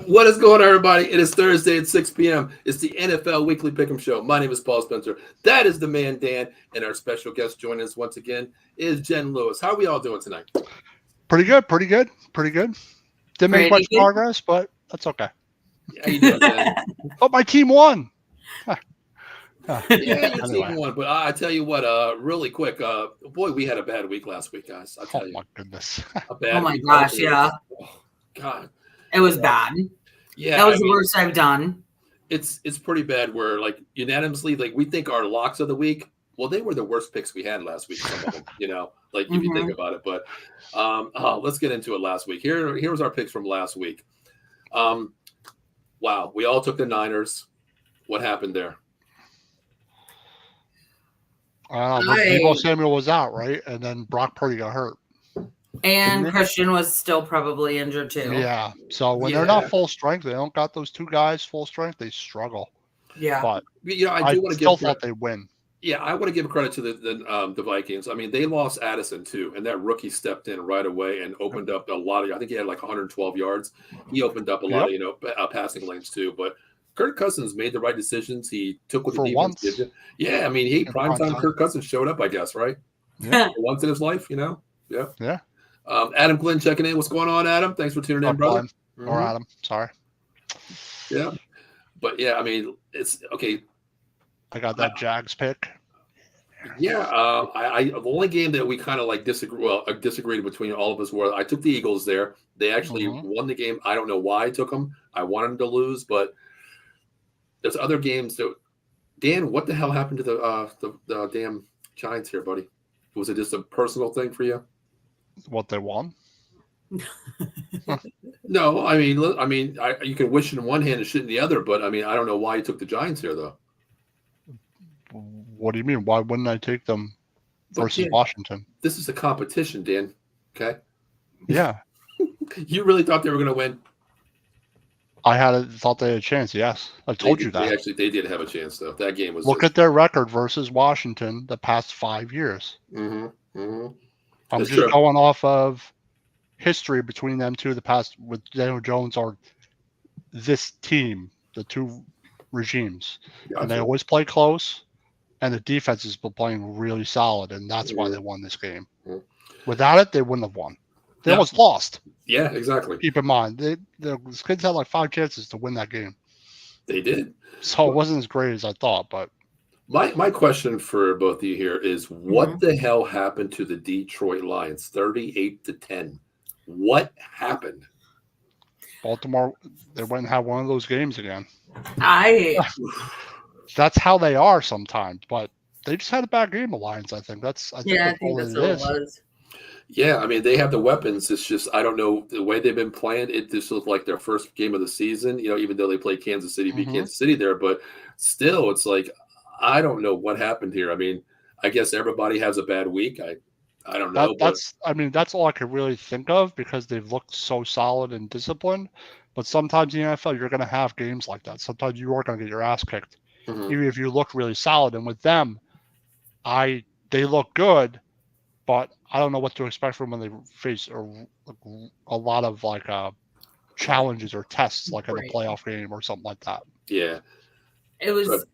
What is going on, everybody? It is Thursday at 6 p.m. It's the NFL Weekly Pick'em Show. My name is Paul Spencer. That is the man, Dan. And our special guest joining us once again is Jen Lewis. How are we all doing tonight? Pretty good. Didn't make much progress, but that's okay. How you doing, Jen? Oh, my team won. Yeah, your team won. But I tell you what, really quick, boy, we had a bad week last week, guys. I tell you. Oh, my goodness. Oh, my gosh, yeah. Oh, God. It was bad. Yeah. That was the worst I've done. It's pretty bad where, like, unanimously, like, we think our locks of the week, well, they were the worst picks we had last week, some of them, like, if you think about it. But let's get into it last week. Here was our picks from last week. Wow, we all took the Niners. What happened there? Deebo Samuel was out, right? And then Brock Purdy got hurt. And Christian was still probably injured too. Yeah. So when they're not full strength, they don't got those two guys full strength, they struggle. Yeah. But I do want to still thought they win. Yeah, I want to give credit to the Vikings. I mean, they lost Addison too, and that rookie stepped in right away and opened up a lot of. I think he had like 112 yards. He opened up a lot of passing lanes too. But Kirk Cousins made the right decisions. He took what the defense did. Yeah, I mean, primetime Kirk Cousins showed up, I guess, right? Yeah. For once in his life, Yeah. Yeah. Adam Glenn checking in. What's going on, Adam? Thanks for tuning in, brother. Or Adam, sorry. Yeah, but yeah, I mean, it's okay. I got that Jags pick. Yeah, the only game that we kind of like disagreed between all of us were I took the Eagles there. They actually won the game. I don't know why I took them. I wanted them to lose, but there's other games that. Dan, what the hell happened to the damn Giants here, buddy? Was it just a personal thing for you? What they won? No, I mean, you can wish in one hand and shit in the other, but I mean, I don't know why you took the Giants here, though. What do you mean? Why wouldn't I take them versus Washington? This is a competition, Dan. Okay. Yeah. You really thought they were going to win? I thought they had a chance. Yes, I told you that. They did have a chance, though. That game was. Look at their record versus Washington the past 5 years. I'm just going off of history between them two. The past with Daniel Jones or this team, the two regimes, and they always play close. And the defense has been playing really solid, and that's why they won this game. Without it, they wouldn't have won. They almost lost. Yeah, exactly. Keep in mind, the Skins had like 5 chances to win that game. They did. So it wasn't as great as I thought, but. My question for both of you here is what the hell happened to the Detroit Lions? 38-10. What happened? Baltimore, they went and had one of those games again. That's how they are sometimes, but they just had a bad game, the Lions, I think. I think that's what it was. Yeah, I mean, they have the weapons. It's just, I don't know, the way they've been playing, it just looked like their first game of the season, even though they played Kansas City, beat Kansas City there. But still, it's like, I don't know what happened here. I mean, I guess everybody has a bad week. I don't know. That's all I could really think of because they've looked so solid and disciplined. But sometimes in the NFL, you're going to have games like that. Sometimes you are going to get your ass kicked, even if you look really solid. And with them, they look good, but I don't know what to expect from when they face a lot of challenges or tests, like in a playoff game or something like that. Yeah, it was.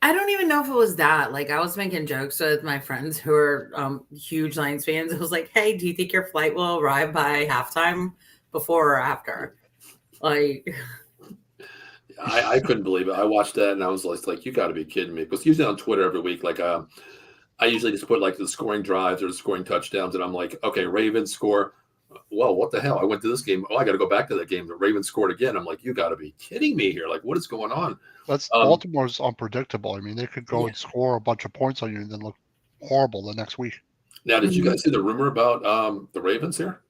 I don't even know if it was that. Like, I was making jokes with my friends who are huge Lions fans. I was like, hey, do you think your flight will arrive by halftime, before or after? Like, I couldn't believe it. I watched that and I was like, you got to be kidding me. Because usually on Twitter every week, I usually just put the scoring drives or the scoring touchdowns. And I'm like, okay, Ravens score. Well, what the hell? I went to this game. Oh, I got to go back to that game. The Ravens scored again. I'm like, you got to be kidding me here. Like, what is going on? Baltimore's unpredictable. I mean, they could go and score a bunch of points on you and then look horrible the next week. Now, did you guys see the rumor about the Ravens here?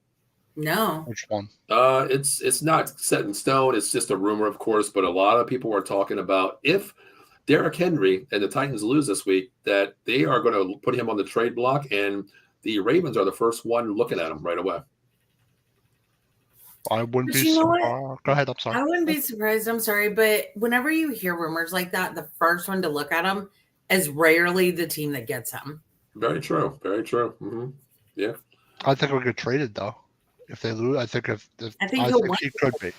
No. Which one? It's not set in stone. It's just a rumor, of course. But a lot of people were talking about if Derrick Henry and the Titans lose this week, that they are going to put him on the trade block, and the Ravens are the first one looking at him right away. I wouldn't be surprised. Go ahead. I'm sorry. I wouldn't be surprised. I'm sorry. But whenever you hear rumors like that, the first one to look at them is rarely the team that gets him. Very true. Very true. Yeah. I think we'll get traded, though. If they lose, I think he could be.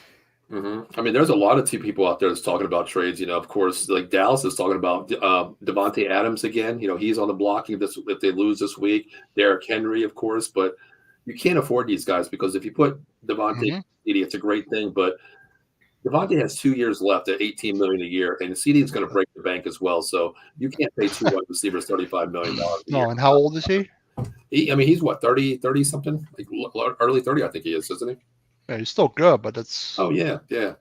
I mean, there's a lot of people out there that's talking about trades. Of course, like Dallas is talking about Devontae Adams again. He's on the block if they lose this week. Derrick Henry, of course, but you can't afford these guys because if you put Devontae, it's a great thing, but Devontae has 2 years left at $18 million a year, and CD is going to break the bank as well. So you can't pay 2 wide receivers $35 million. No, and how old is he? He's what, 30 something, like early 30, I think he is, isn't he? Yeah, he's still good, but it's. Oh yeah. Yep.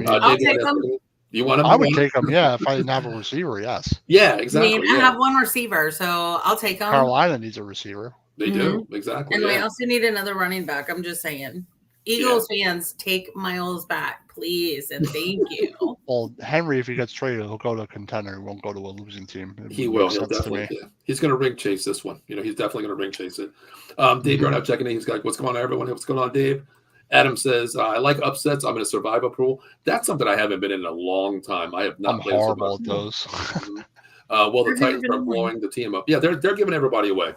I'll take him. You want him? I would take him. Yeah, if I didn't have a receiver, yes. Yeah, exactly. I have one receiver, so I'll take him. Carolina needs a receiver. They do, exactly. And we also need another running back. I'm just saying. Eagles fans, take Miles back, please, and thank you. Well, Henry, if he gets traded, he'll go to a contender. He won't go to a losing team. He will. He'll definitely. Yeah. He's going to ring chase this one. He's definitely going to ring chase it. Dave, you're not checking in. He's got, what's going on, everyone? What's going on, Dave? Adam says, I like upsets. I'm in a survivor pool. That's something I haven't been in a long time. I have not played horrible at those. Well, the Titans are blowing the team up. Yeah, they're giving everybody away.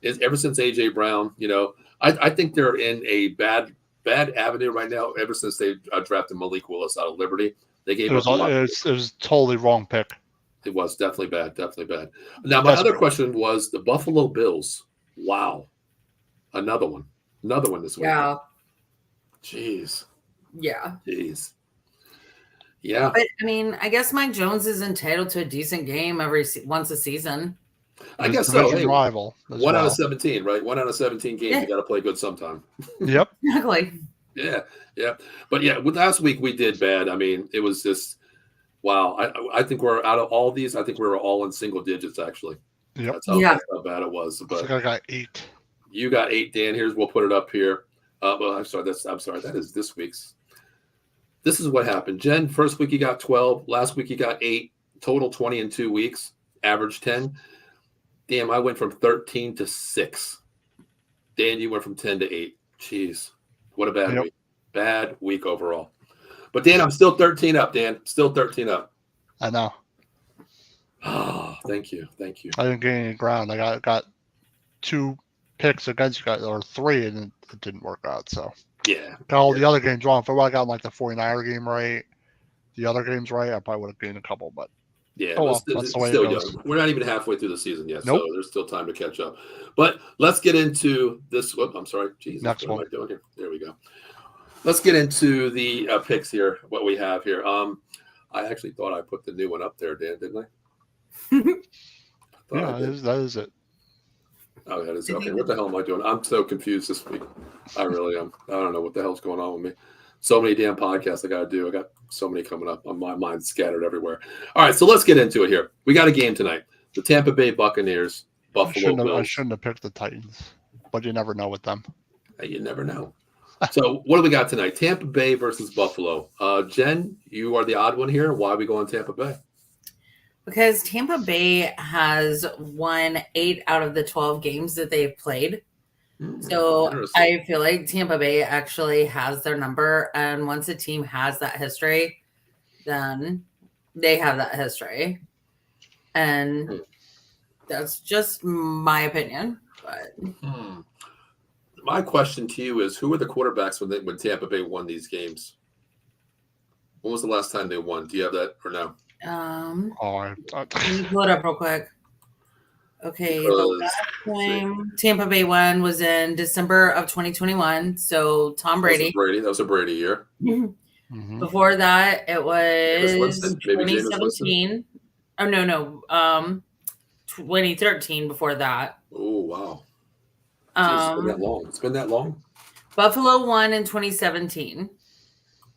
Ever since AJ Brown, I think they're in a bad avenue right now. Ever since they drafted Malik Willis out of Liberty, they gave it was totally wrong pick. It was definitely bad. Now, my other question was the Buffalo Bills. Wow, another one this week. Yeah. Jeez. Yeah. Jeez. Yeah. But I mean, I guess Mike Jones is entitled to a decent game once a season. I guess so. Hey, rival. 1 out of 17, right? 1 out of 17 games. You got to play good sometime. Yep. Exactly. Yeah. But last week we did bad. I mean, it was just wow. I think we're out of all these. I think we were all in single digits actually. Yep. That's how bad it was. But I think I got 8. You got 8, Dan. We'll put it up here. Well, I'm sorry. That is this week's. This is what happened. Jen, first week you got 12. Last week you got 8. Total 20 in 2 weeks. Average 10. Damn, I went from 13 to 6. Dan, you went from 10 to 8. Jeez. What a bad week. Bad week overall. But Dan, I'm still 13 up, Dan. Still 13 up. I know. Oh, thank you. I didn't gain any ground. I got 2 picks against you guys, or 3, and it didn't work out. So yeah, got all the other games wrong. If I would have gotten like the 49er game right, the other games right, I probably would have gained a couple. But yeah, that's the way it goes. Young. We're not even halfway through the season yet, nope. So there's still time to catch up. But let's get into this. I'm sorry. Jesus, next what one. am I doing here? There we go. Let's get into the picks here. What we have here. I actually thought I put the new one up there, Dan, didn't I? Yeah, that is it. Oh, that is okay. What the hell am I doing? I'm so confused this week. I really am. I don't know what the hell's going on with me. So many damn podcasts I got to do. I got so many coming up. My mind's scattered everywhere. All right, so let's get into it here. We got a game tonight. The Tampa Bay Buccaneers, Buffalo Bills. I shouldn't have picked the Titans, but you never know with them. You never know. So what do we got tonight? Tampa Bay versus Buffalo. Jen, you are the odd one here. Why are we going Tampa Bay? Because Tampa Bay has won 8 out of the 12 games that they've played. So I feel like Tampa Bay actually has their number. And once a team has that history, then they have that history. And that's just my opinion. But my question to you is, who were the quarterbacks when Tampa Bay won these games? When was the last time they won? Do you have that or no? Let me pull it up real quick. Okay, the last time Tampa Bay won was in December of 2021. So Tom Brady. That was a Brady year. Mm-hmm. Before that, it was 2017. Oh no, 2013. Before that. Oh wow. Jeez, it's been that long. It's been that long. Buffalo won in 2017.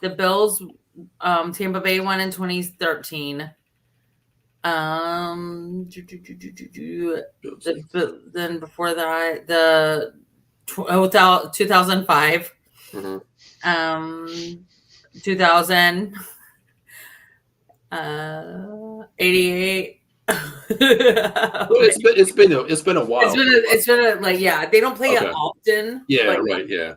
The Bills, Tampa Bay won in 2013. Then before that, the 2005, 2000, 88. It's been a while. It's been they don't play it often. Yeah, right. Yeah,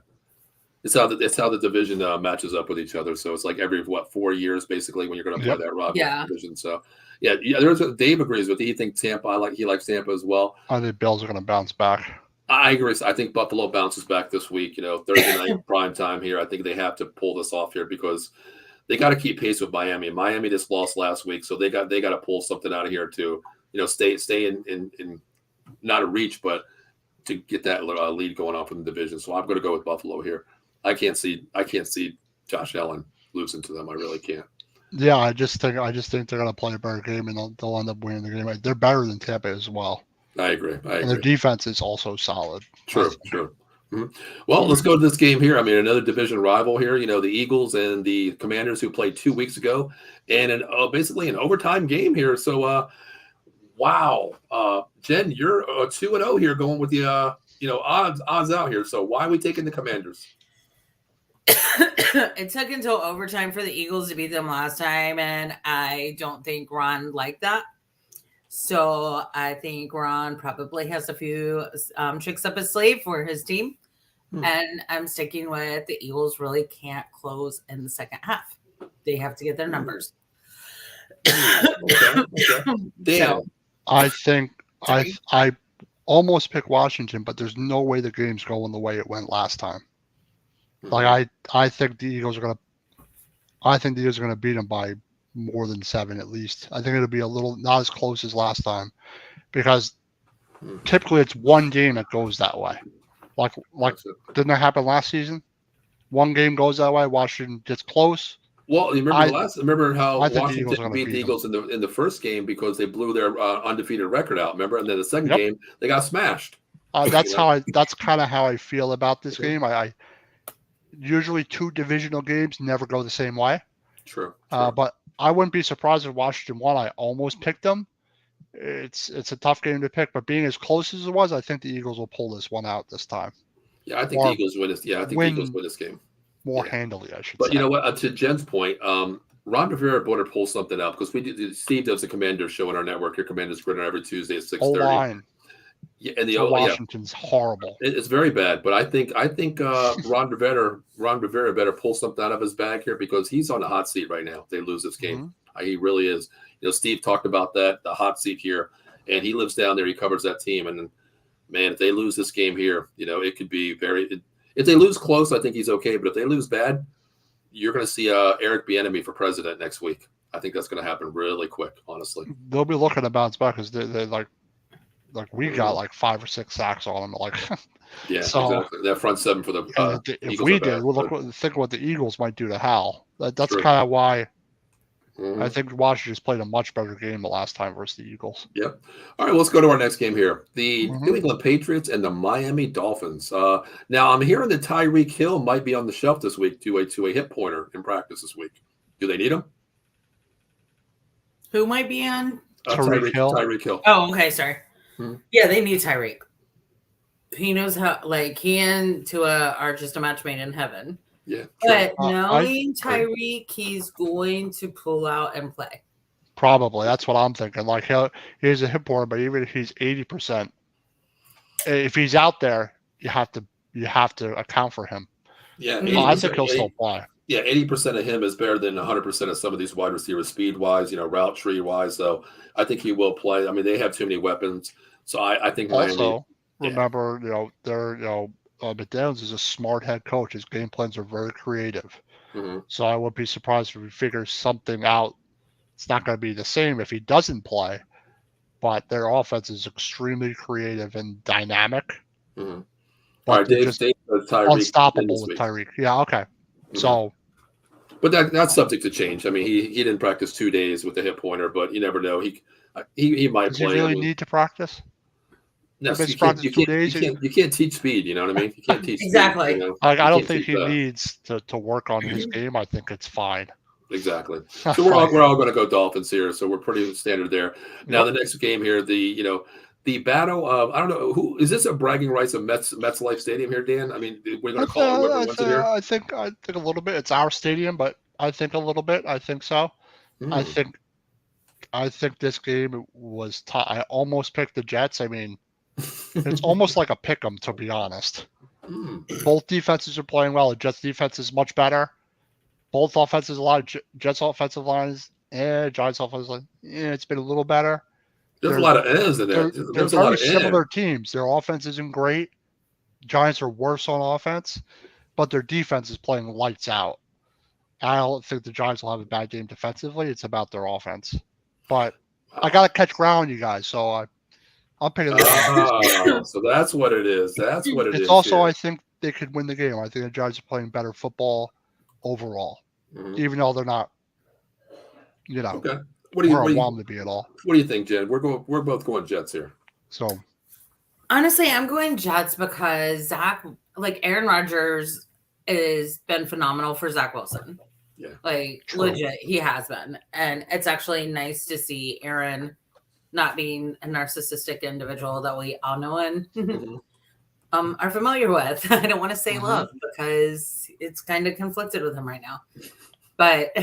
it's how the division matches up with each other. So it's like every 4 years basically when you're going to play that rival division. So yeah. There's what Dave agrees with. He thinks Tampa. He likes Tampa as well. I think Bills are going to bounce back. I agree. I think Buffalo bounces back this week. Thursday night prime time here. I think they have to pull this off here because they got to keep pace with Miami. Miami just lost last week, so they got to pull something out of here to stay in not a reach, but to get that lead going on from the division. So I'm going to go with Buffalo here. I can't see Josh Allen losing to them. I really can't. Yeah, I just think they're going to play a better game and they'll end up winning the game. They're better than Tampa as well. I agree. And their defense is also solid. True. Mm-hmm. Well, let's go to this game here. I mean, another division rival here. The Eagles and the Commanders who played 2 weeks ago, and basically an overtime game here. So, wow, Jen, you're 2-0 here, going with the odds out here. So, why are we taking the Commanders? It took until overtime for the Eagles to beat them last time, and I don't think Ron liked that. So I think Ron probably has a few tricks up his sleeve for his team. And I'm sticking with the Eagles really can't close in the second half. They have to get their numbers. Okay. So, I think I almost picked Washington, but there's no way the game's going the way it went last time. Like I think the Eagles are gonna beat them by more than 7 at least. I think it'll be a little not as close as last time because typically it's one game that goes that way. Like didn't that happen last season? One game goes that way, Washington gets close. Well, you remember how Washington beat the Eagles in the first game because they blew their undefeated record out, remember? And then the second game they got smashed. That's kind of how I feel about this game. I usually 2 divisional games never go the same way. True. But I wouldn't be surprised if Washington won. I almost picked them. It's a tough game to pick, but being as close as it was, I think the Eagles will pull this one out this time. Yeah, I think the Eagles win this. Yeah, I think the Eagles win this game more handily, I should say. But you know what? To Jen's point, Ron Rivera better pull something out because Steve does a Commander show on our network. Your Commanders Grid every Tuesday at 6:30. Yeah, and the Washington's horrible. It's very bad, but I think Ron Rivera better pull something out of his bag here because he's on the hot seat right now. If they lose this game, he really is. Steve talked about that, the hot seat here, and he lives down there. He covers that team, and man, if they lose this game here, it could be very. If they lose close, I think he's okay, but if they lose bad, you're going to see Eric Bieniemy for president next week. I think that's going to happen really quick, honestly. They'll be looking to bounce back because they're like we got like 5 or 6 sacks on them. Yeah, so, exactly. That front 7 for the if Eagles we did, think what the Eagles might do to Hal. That's kind of why I think Washington's played a much better game the last time versus the Eagles. Yep. All right, let's go to our next game here. The New England Patriots and the Miami Dolphins. Now, I'm hearing that Tyreek Hill might be on the shelf this week to a hip pointer in practice this week. Do they need him? Who might be on? Tyreek Hill. Tyreek Hill. Oh, okay, sorry. Yeah, they need Tyreek. He knows how, he and Tua are just a match made in heaven. Yeah. But knowing Tyreek, he's going to pull out and play. Probably. That's what I'm thinking. He's a hip pointer, but even if he's 80%, if he's out there, you have to account for him. Yeah. I think he'll still play. Yeah, 80% of him is better than 100% of some of these wide receivers, speed-wise, route tree-wise. So I think he will play. I mean, they have too many weapons. So I think Miami. Remember, McDaniels is a smart head coach. His game plans are very creative. So I wouldn't be surprised if he figures something out. It's not going to be the same if he doesn't play, but their offense is extremely creative and dynamic. All right, Dave, unstoppable with Tyreek. Yeah, okay. So, but that's subject to change. I mean, he didn't practice 2 days with the hip pointer, but you never know. He might play. Does he really need to practice? No, you can't teach speed. You know what I mean? You can't teach exactly. Speed, I don't think he needs to work on his game. I think it's fine. Exactly. So we're all going to go Dolphins here. So we're pretty standard there. Now the next game here, the battle of, I don't know, who is this a bragging rights of MetLife Stadium here, Dan? I mean, we're going to call it whoever wins it here. I think a little bit. It's our stadium, but I think a little bit. I think so. I think this game was. I almost picked the Jets. I mean, it's almost like a pick 'em, to be honest. Both defenses are playing well. The Jets defense is much better. Both offenses, a lot of Jets offensive lines and Giants offensive line. Yeah, it's been a little better. There's a lot of ends in there. They're very similar teams. Their offense isn't great. Giants are worse on offense, but their defense is playing lights out. I don't think the Giants will have a bad game defensively. It's about their offense. But I got to catch ground, you guys. So I'm picking the Giants. So that's what it is. That's what it is. It's also, I think they could win the game. I think the Giants are playing better football overall, even though they're not, okay. What do you want them to be at all? What do you think, Jen? We're both going Jets here. So honestly, I'm going Jets because Aaron Rodgers has been phenomenal for Zach Wilson. Yeah. True. Legit, he has been. And it's actually nice to see Aaron not being a narcissistic individual that we all know and are familiar with. I don't want to say love because it's kind of conflicted with him right now. But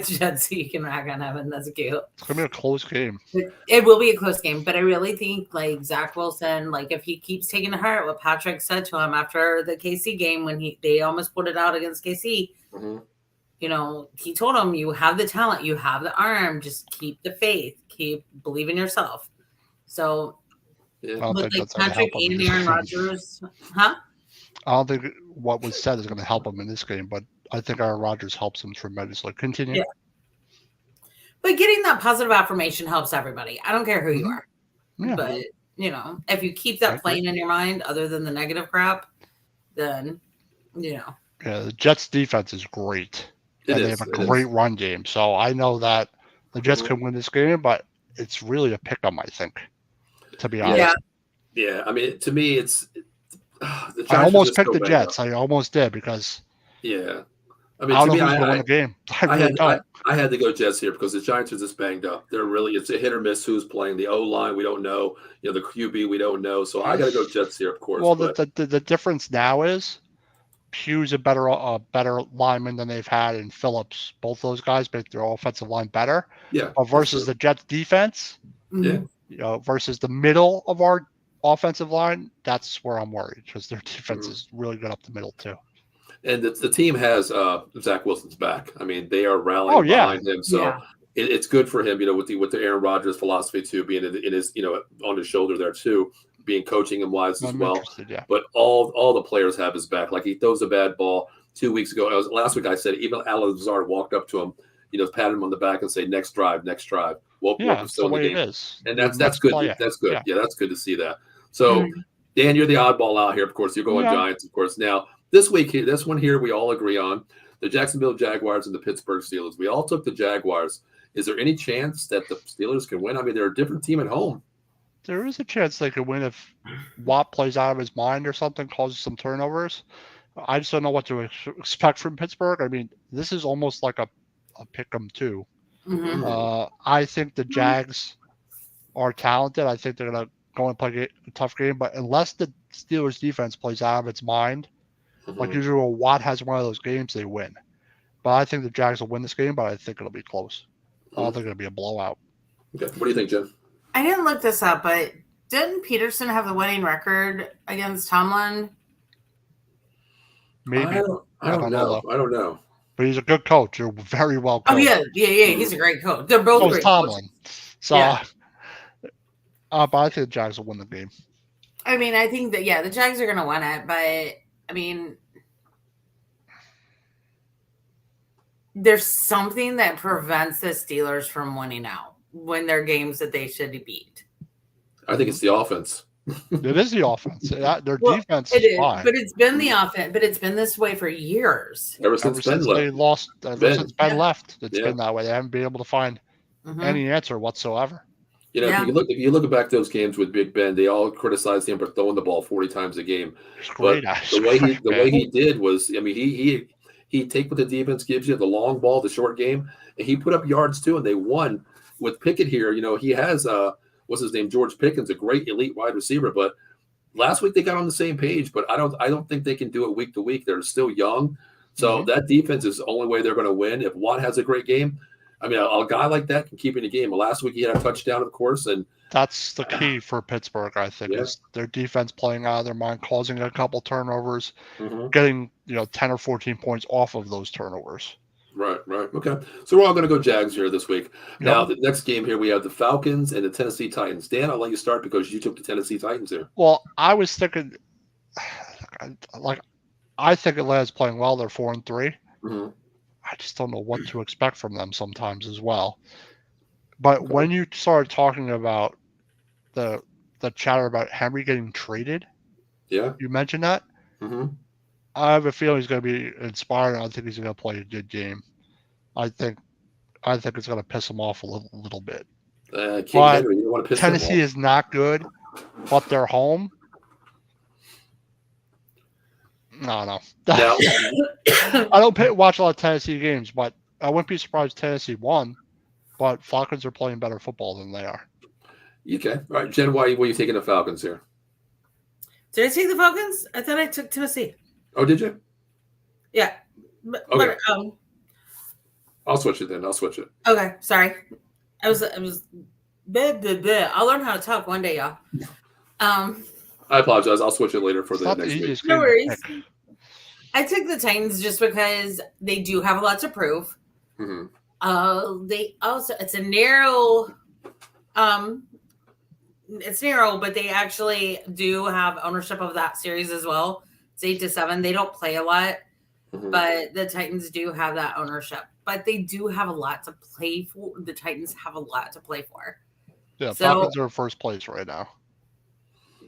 Jets, you can rack on heaven. That's cute. It's going to be a close game. It will be a close game. But I really think Zach Wilson, if he keeps taking to heart what Patrick said to him after the KC game when they almost put it out against KC, he told him, you have the talent, you have the arm, just keep the faith, keep believing yourself. So, Patrick and Aaron Rodgers, I don't think what was said is going to help him in this game, but I think Aaron Rodgers helps him tremendously. Continue. Yeah. But getting that positive affirmation helps everybody. I don't care who you are. Yeah. But, if you keep that playing in your mind other than the negative crap, then, Yeah, the Jets defense is great. They have a great run game. So I know that the Jets can win this game, but it's really a pick-em, I think, to be honest. Yeah. I mean, to me, I almost picked the Jets. I almost did because I mean, I don't know who's going to win the game. I had to go Jets here because the Giants are just banged up. It's a hit or miss who's playing. The O-line, we don't know. The QB, we don't know. So I got to go Jets here, of course. Well, the difference now is Pugh's a better lineman than they've had in Phillips. Both those guys make their offensive line better. Yeah. But versus the Jets defense, versus the middle of our offensive line, that's where I'm worried because their defense is really good up the middle too. And the team has Zach Wilson's back. I mean, they are rallying behind him. So it's good for him, with the Aaron Rodgers philosophy too, being in his, on his shoulder there too, being coaching him wise as well. But all the players have his back. Like he throws a bad ball 2 weeks ago. Last week I said even Alan Lazard walked up to him, patted him on the back and say, next drive. Well, that's the way it is. And that's good. Play. That's good. Yeah, that's good to see that. So Dan, you're the oddball out here. Of course, you're going Giants, of course. Now, this one here, we all agree on the Jacksonville Jaguars and the Pittsburgh Steelers. We all took the Jaguars. Is there any chance that the Steelers can win? I mean, they're a different team at home. There is a chance they could win if Watt plays out of his mind or something, causes some turnovers. I just don't know what to expect from Pittsburgh. I mean, this is almost like a pick 'em too. I think the Jags are talented. I think they're going to go and play a tough game. But unless the Steelers defense plays out of its mind, like usually Watt has one of those games, they win. But I think the Jags will win this game, but I think it'll be close. I don't think it'll be a blowout. Okay. What do you think, Jen? I didn't look this up, but didn't Peterson have the winning record against Tomlin? Maybe. I don't know. But he's a good coach. You're very well coached. Oh, yeah. He's a great coach. They're both great Tomlin. Coaches. So, but I think the Jags will win the game. I mean, I think that, the Jags are going to win it, but I mean, there's something that prevents the Steelers from winning out when they're games that they should beat. I think it's the offense. It is the offense. Their defense is fine. But it's been the offense. But it's been this way for years. Ever since Ben left. Since Ben left, it's been that way. They haven't been able to find any answer whatsoever. If you look back to those games with Big Ben, they all criticized him for throwing the ball 40 times a game. But the way he did was, I mean, he take what the defense gives you, the long ball, the short game, and he put up yards too, and they won. With Pickett here, he has what's his name, George Pickens, a great elite wide receiver. But last week they got on the same page, but I don't think they can do it week to week. They're still young, so that defense is the only way they're going to win. If Watt has a great game, I mean, a guy like that can keep in the game. Last week he had a touchdown, of course, and that's the key for Pittsburgh. I think is their defense playing out of their mind, causing a couple turnovers, getting 10 or 14 points off of those turnovers. Right. Okay. So we're all going to go Jags here this week. Now, the next game here, we have the Falcons and the Tennessee Titans. Dan, I'll let you start because you took the Tennessee Titans here. Well, I was thinking I think Atlanta's playing well. They're 4-3. Mm-hmm. I just don't know what to expect from them sometimes as well. But when you started talking about the chatter about Henry getting traded, yeah, you mentioned that. Mm-hmm. I have a feeling he's going to be inspired. I think he's going to play a good game. I think it's going to piss him off a little bit. King Henry, you don't want to piss Tennessee him off. is not good, but they're home. No. I don't watch a lot of Tennessee games, but I wouldn't be surprised if Tennessee won. But Falcons are playing better football than they are. Okay. All right, Jen, why are you taking the Falcons here? Did I take the Falcons? I thought I took Tennessee. Oh, did you? Yeah. Okay. I'll switch it then. I'll switch it. Okay. Sorry. I was I'll learn how to talk one day, y'all. I apologize. I'll switch it later for the next week. No worries. I took the Titans just because they do have a lot to prove. Mm-hmm. They also it's narrow, but they actually do have ownership of that series as well. It's 8-7. They don't play a lot, but the Titans do have that ownership. But they do have a lot to play for. The Titans have a lot to play for. Yeah, Falcons are in first place right now.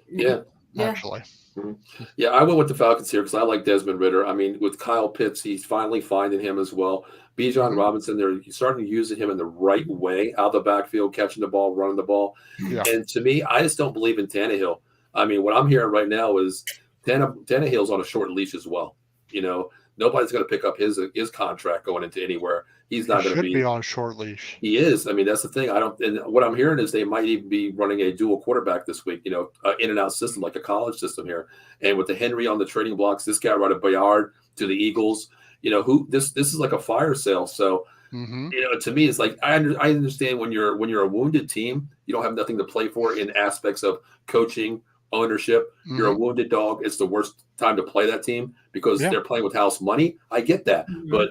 Yeah. Actually. Mm-hmm. Yeah, I went with the Falcons here because I like Desmond Ridder. I mean, with Kyle Pitts, he's finally finding him as well. Bijan Robinson, they're starting to use him in the right way, out of the backfield, catching the ball, running the ball. Yeah. And to me, I just don't believe in Tannehill. I mean, what I'm hearing right now is Tannehill's on a short leash as well. You know, nobody's going to pick up his contract going into anywhere. He's not going to be on a short leash. He is. I mean, that's the thing. And what I'm hearing is they might even be running a dual quarterback this week, you know, in and out system, like a college system here. And with the Henry on the trading blocks, this guy right at Bayard to the Eagles, you know, this is like a fire sale. So, you know, to me, it's like, I understand when you're a wounded team, you don't have nothing to play for in aspects of coaching, ownership. You're a wounded dog. It's the worst time to play that team because they're playing with house money. I get that. But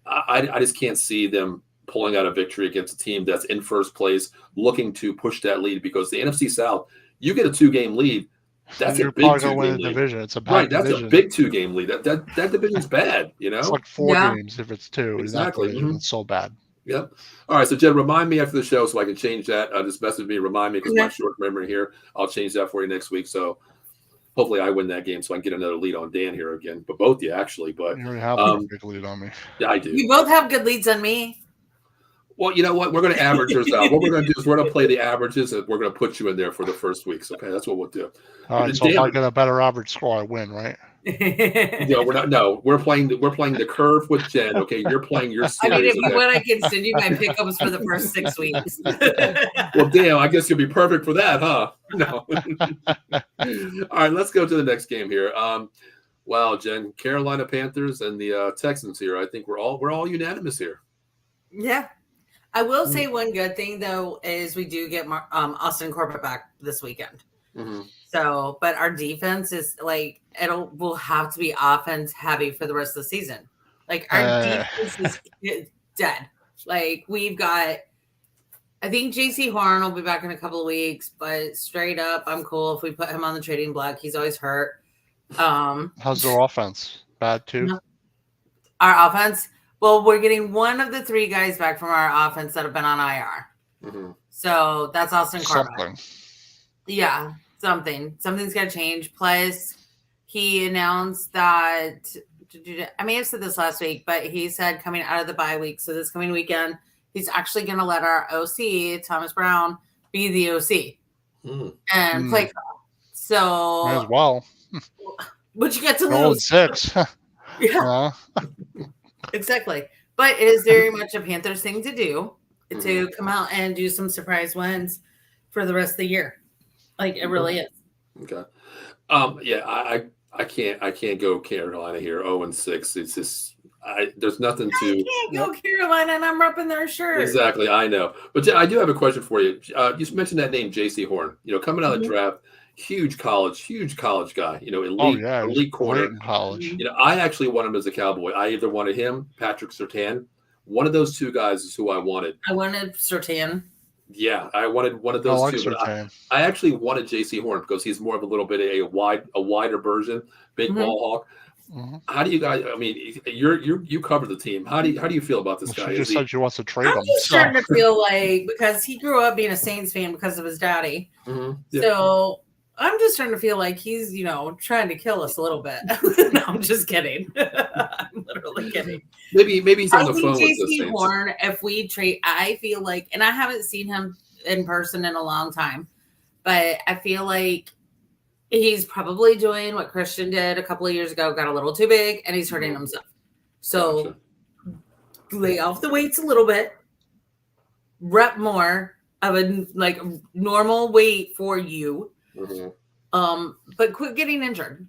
I just can't see them pulling out a victory against a team that's in first place, looking to push that lead because the NFC South, you get a 2-game lead. That's a big 2-game lead. Division. It's a bad division. That's a big 2-game lead. That division's bad, you know? It's like 4 games if it's 2. Exactly. It's so bad. Yep. All right. So, Jen, remind me after the show so I can change that. Just message me, remind me because my short memory here. I'll change that for you next week. So, hopefully I win that game so I can get another lead on Dan here again. But both you, actually. But you already have a big lead on me. Yeah, I do. You both have good leads on me. Well, you know what? We're going to average ours out. What we're going to do is we're going to play the averages and we're going to put you in there for the first weeks. Okay, that's what we'll do. All right. So if I get a better average score, I win, right? No, we're not. No, we're playing the curve with Jen. Okay, you're playing your series. I mean, if you want, I can send you my pickups for the first 6 weeks. Well, damn, I guess you'll be perfect for that, huh? No. All right, let's go to the next game here. Wow, Jen, Carolina Panthers and the Texans here. I think we're all unanimous here. Yeah. I will say one good thing though is we do get Austin Corbett back this weekend. So, but our defense is like will have to be offense heavy for the rest of the season. Like our defense is dead. Like we've got, I think JC Horn will be back in a couple of weeks, but straight up, I'm cool if we put him on the trading block. He's always hurt. How's their offense? Bad too. Our offense. Well, we're getting one of the 3 guys back from our offense that have been on IR. So that's Austin Corbett. Yeah, something's got to change. Plus, he announced that, I may have said this last week, but he said coming out of the bye week, so this coming weekend, he's actually going to let our OC, Thomas Brown, be the OC and play. So, as well. But you get to lose. 6. Yeah. Exactly. But it is very much a Panthers thing to do to come out and do some surprise wins for the rest of the year. Like it really is. Okay. Yeah, I can't go Carolina here 0-6. It's just there's nothing to. I can't go Carolina and I'm repping their shirt. Exactly, I know. But I do have a question for you. You mentioned that name, JC Horn. You know, coming out of the draft, huge college guy. You know, elite corner in college. You know, I actually want him as a Cowboy. I either wanted him, Patrick Surtain. One of those 2 guys is who I wanted. I wanted Surtain. Yeah, I wanted one of I those like too, but Surtain. I actually wanted J.C. Horn because he's more of a little bit a wider version, big ball hawk. Mm-hmm. How do you guys? I mean, you cover the team. How do you feel about this Well, guy? she just said she wants to trade I'm him. just starting to feel like, because he grew up being a Saints fan because of his daddy. Yeah. So I'm just starting to feel like he's, trying to kill us a little bit. No, I'm just kidding. I'm literally kidding. Maybe he's on the phone with the J.C. Saints. Horn, if we trade, I feel like, and I haven't seen him in person in a long time, but I feel like he's probably doing what Christian did a couple of years ago, got a little too big, and he's hurting himself. So lay off the weights a little bit, rep more of a normal weight for you, but quit getting injured.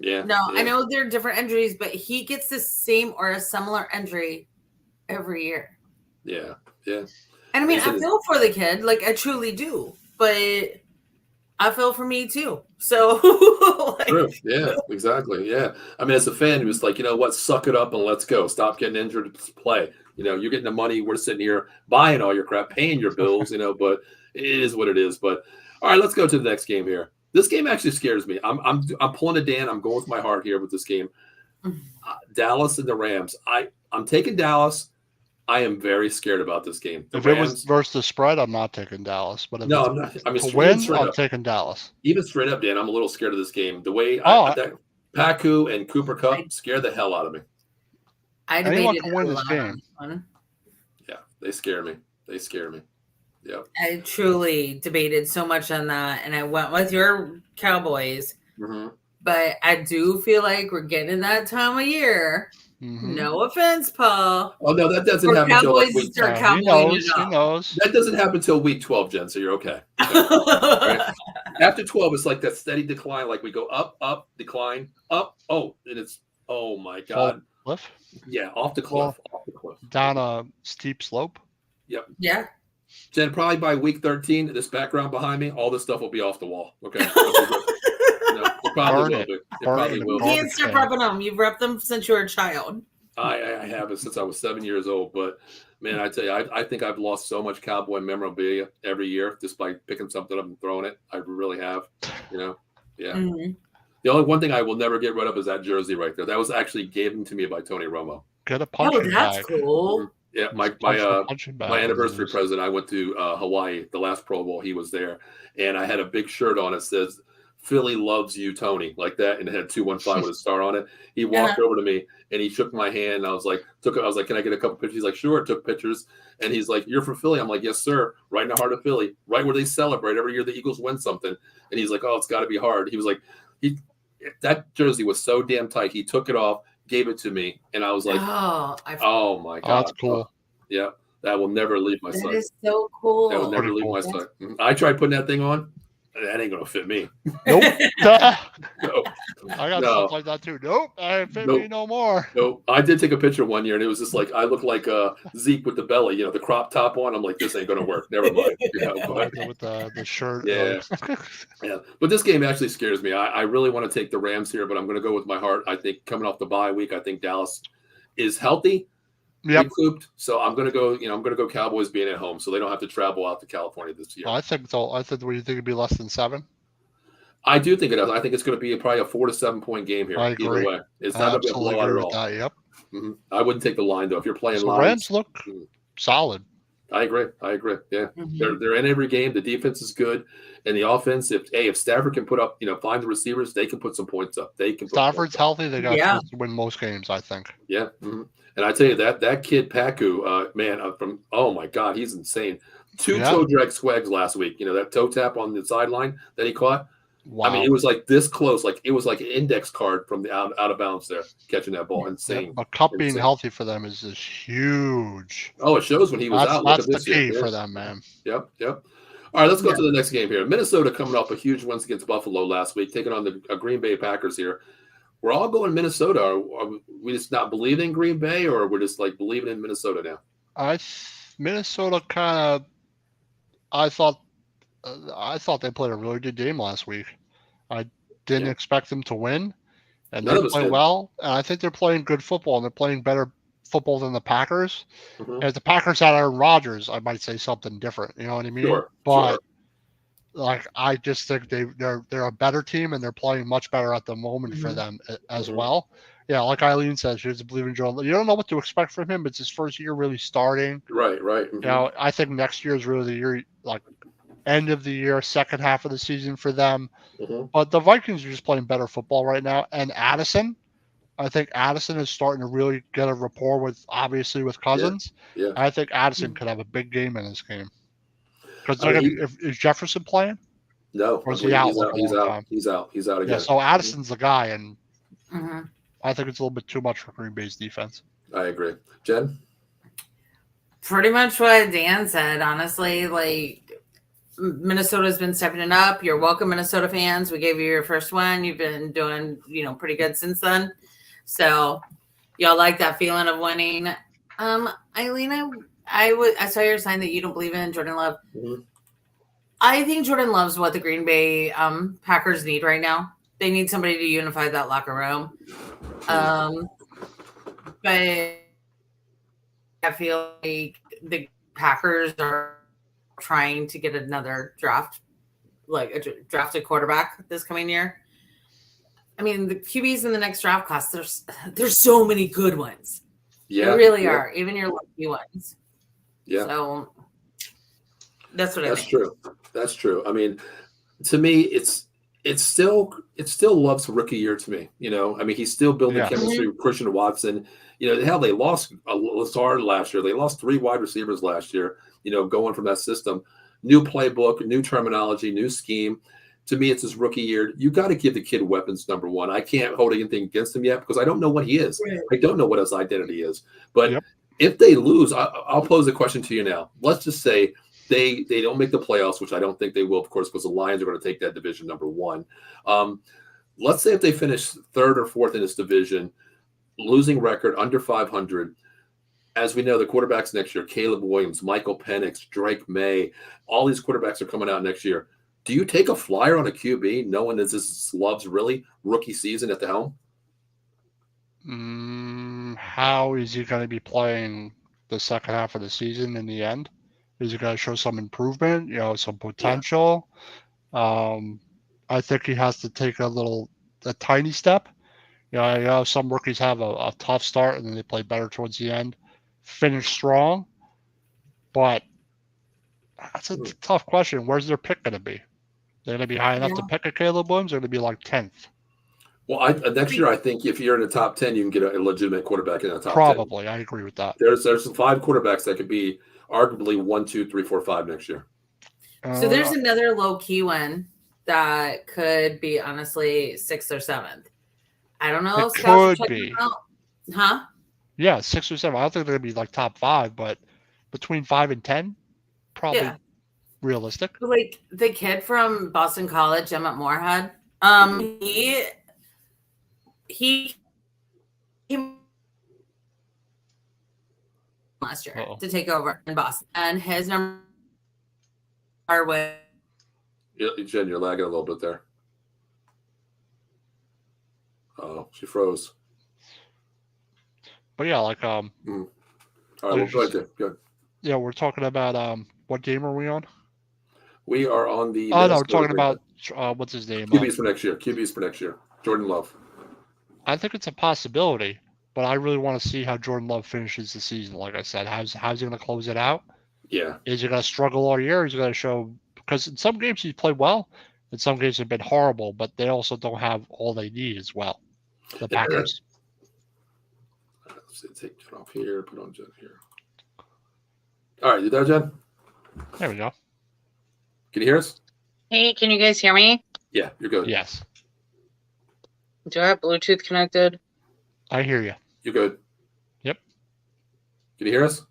Yeah. No, I know they're different injuries, but he gets the same or a similar injury every year. Yeah. Yeah. And I mean, I feel for the kid, like I truly do, but I feel for me too. So true. Yeah, exactly. Yeah. I mean, as a fan, who's like, you know what, suck it up and let's go. Stop getting injured, just play. You're getting the money. We're sitting here buying all your crap, paying your bills, but it is what it is. But all right, let's go to the next game here. This game actually scares me. I'm pulling a Dan. I'm going with my heart here with this game. Dallas and the Rams. I'm taking Dallas. I am very scared about this game. If it was versus the spread, I'm not taking Dallas. But if I'm not. I mean, to win, I'm taking Dallas. Even straight up, Dan, I'm a little scared of this game. The way Paku and Cooper Kupp scare the hell out of me. Anyone can win this game. Yeah, they scare me. Yeah. I truly debated so much on that, and I went with your Cowboys. But I do feel like we're getting that time of year. No offense, Paul. Oh no, that doesn't happen until like week 12. He knows. That doesn't happen until week 12, Jen. So you're okay. Right? After 12, it's like that steady decline. Like we go up, decline, up. Oh, and it's my God. Cliff? Yeah, off the cliff. Down a steep slope. Yep. Yeah. Jen, probably by week 13, this background behind me, all this stuff will be off the wall. Okay. It probably will be. It probably will. You can't stop repping them. You've repped them since you were a child. I have it since I was 7 years old. But man, I tell you, I think I've lost so much Cowboy memorabilia every year just by picking something up and throwing it. I really have. Yeah. The only one thing I will never get rid of is that jersey right there. That was actually given to me by Tony Romo. Get a punching bag. That's cool. Yeah, my anniversary present, I went to Hawaii, the last Pro Bowl. He was there, and I had a big shirt on. It says, "Philly loves you, Tony," like that, and it had 215 with a star on it. He walked over to me and he shook my hand. And I was like, "Can I get a couple pictures?" He's like, "Sure." Took pictures, and he's like, "You're from Philly?" I'm like, "Yes, sir." Right in the heart of Philly, right where they celebrate every year the Eagles win something. And he's like, "Oh, it's got to be hard." He was like, that jersey was so damn tight. He took it off, gave it to me, and I was like, "Oh my God, that's cool." Yeah, that will never leave my sight. That is so cool. That will never leave my sight. I tried putting that thing on. That ain't gonna fit me. Nope. No. I got stuff like that too. Nope. I ain't fit me no more. Nope. I did take a picture one year, and it was just like I look like Zeke with the belly, the crop top on. I'm like, this ain't gonna work. Never mind. With the shirt. Yeah. Yeah. But this game actually scares me. I really want to take the Rams here, but I'm gonna go with my heart. I think coming off the bye week, I think Dallas is healthy. Recouped. So I'm gonna go. I'm gonna go Cowboys being at home, so they don't have to travel out to California this year. I think so. I think. What do you think? It'd be less than 7? I do think it is. I think it's going to be probably a 4 to 7 point game here. I agree. Either way, it's not going to be a blowout at all. Yep. I wouldn't take the line though. If you're playing lines, Rams look solid. I agree. Yeah, they're in every game. The defense is good, and the offense. If Stafford can put up, find the receivers, they can put some points up. They can. Stafford's healthy. They got to win most games, I think. Yeah. And I tell you that kid Paku, man, oh my God, he's insane. 2 toe drag swags last week. That toe tap on the sideline that he caught. Wow. I mean, it was like this close. Like it was like an index card from the out of bounds there, catching that ball. Insane. Yeah, but Kupp being healthy for them is huge. Oh, it shows when he was out. That's the key for them, man. Yep. All right, let's go to the next game here. Minnesota coming off a huge win against Buffalo last week, taking on the Green Bay Packers here. We're all going Minnesota. Are we just not believing in Green Bay, or we're just like believing in Minnesota now? Minnesota kind of. I thought they played a really good game last week. I didn't expect them to win, and they played well. And I think they're playing good football, and they're playing better football than the Packers. Mhm. If the Packers had Aaron Rodgers, I might say something different. You know what I mean? Sure, But sure. like, I just think they're a better team, and they're playing much better at the moment for Mhm. them as Mhm. well. Yeah, like Eileen says, she doesn't believe in Jordan. You don't know what to expect from him. It's his first year really starting. Right. You know, I think next year is really the year, like end of the year, second half of the season for them. Mm-hmm. But the Vikings are just playing better football right now. And I think Addison is starting to really get a rapport with Cousins. Yeah. I think Addison could have a big game in this game. Because I mean, is Jefferson playing? no, Or I is he believe out he's like out. a He's long out. time? He's out. He's out again. Yeah, so Addison's the guy, and Mhm. I think it's a little bit too much for Green Bay's defense. I agree. Jen? Pretty much what Dan said, honestly. Like, Minnesota's been stepping it up. You're welcome, Minnesota fans. We gave you your first one. You've been doing, pretty good since then. So y'all like that feeling of winning. Eileen, I saw your sign that you don't believe in Jordan Love. Mhm. I think Jordan Love's what the Green Bay Packers need right now. They need somebody to unify that locker room. But I feel like the Packers are trying to get another drafted quarterback this coming year. I mean, the QBs in the next draft class, there's so many good ones. Yeah. There really are, even your lucky ones. Yeah. So that's what I think. True. That's true. I mean, to me, it's still Love's rookie year to me. I mean, he's still building chemistry with Christian Watson. Hell, they lost Lazard last year. They lost 3 wide receivers last year. Going from that system, new playbook, new terminology, new scheme. To me, it's his rookie year. You got to give the kid weapons. Number one, I can't hold anything against him yet because I don't know what he is. Right. I don't know what his identity is. But if they lose, I'll pose a question to you now. Let's just say they don't make the playoffs, which I don't think they will, of course, because the Lions are going to take that division, number one. Let's say if they finish 3rd or 4th in this division, losing record under 500. As we know, the quarterbacks next year, Caleb Williams, Michael Penix, Drake May, all these quarterbacks are coming out next year. Do you take a flyer on a QB knowing that this is Love's really rookie season at the helm? How is he going to be playing the second half of the season in the end? Is he going to show some improvement, some potential? Yeah. I think he has to take a tiny step. Some rookies have a tough start and then they play better towards the end, finish strong. But that's a tough question. Where's their pick going to be? They're going to be high enough to pick a Caleb Williams. They're going to be like 10th. Well, next year, I think if you're in the top 10, you can get a legitimate quarterback in the top 10. Probably. I agree with that. There's some 5 quarterbacks that could be arguably 1, 2, 3, 4, 5 next year. So there's another low-key one that could be, honestly, 6th or 7th. I don't know. It could be. Huh? Yeah, 6 or 7. I don't think they're going to be like top 5, but between 5 and 10, probably realistic. Like the kid from Boston College, Emmett Moorhead, he last year to take over in Boston, and his number are with. Yeah, Jen, you're lagging a little bit there. Oh, she froze. But yeah, like All right, well, go ahead. Yeah, we're talking about what game are we on? We are on the. Oh no, we're talking about what's his name? QBs for next year. QBs for next year. Jordan Love. I think it's a possibility, but I really want to see how Jordan Love finishes the season. Like I said, how's he going to close it out? Yeah. Is he going to struggle all year? Is he going to show? Because in some games he's played well, in some games have been horrible, but they also don't have all they need as well. The Packers. Let's take Jen off here. Put on Jen here. All right, you there, Jen? There we go. Can you hear us? Hey, can you guys hear me? Yeah, you're good. Yes. Do I have Bluetooth connected? I hear you. You're good. Yep. Can you hear us?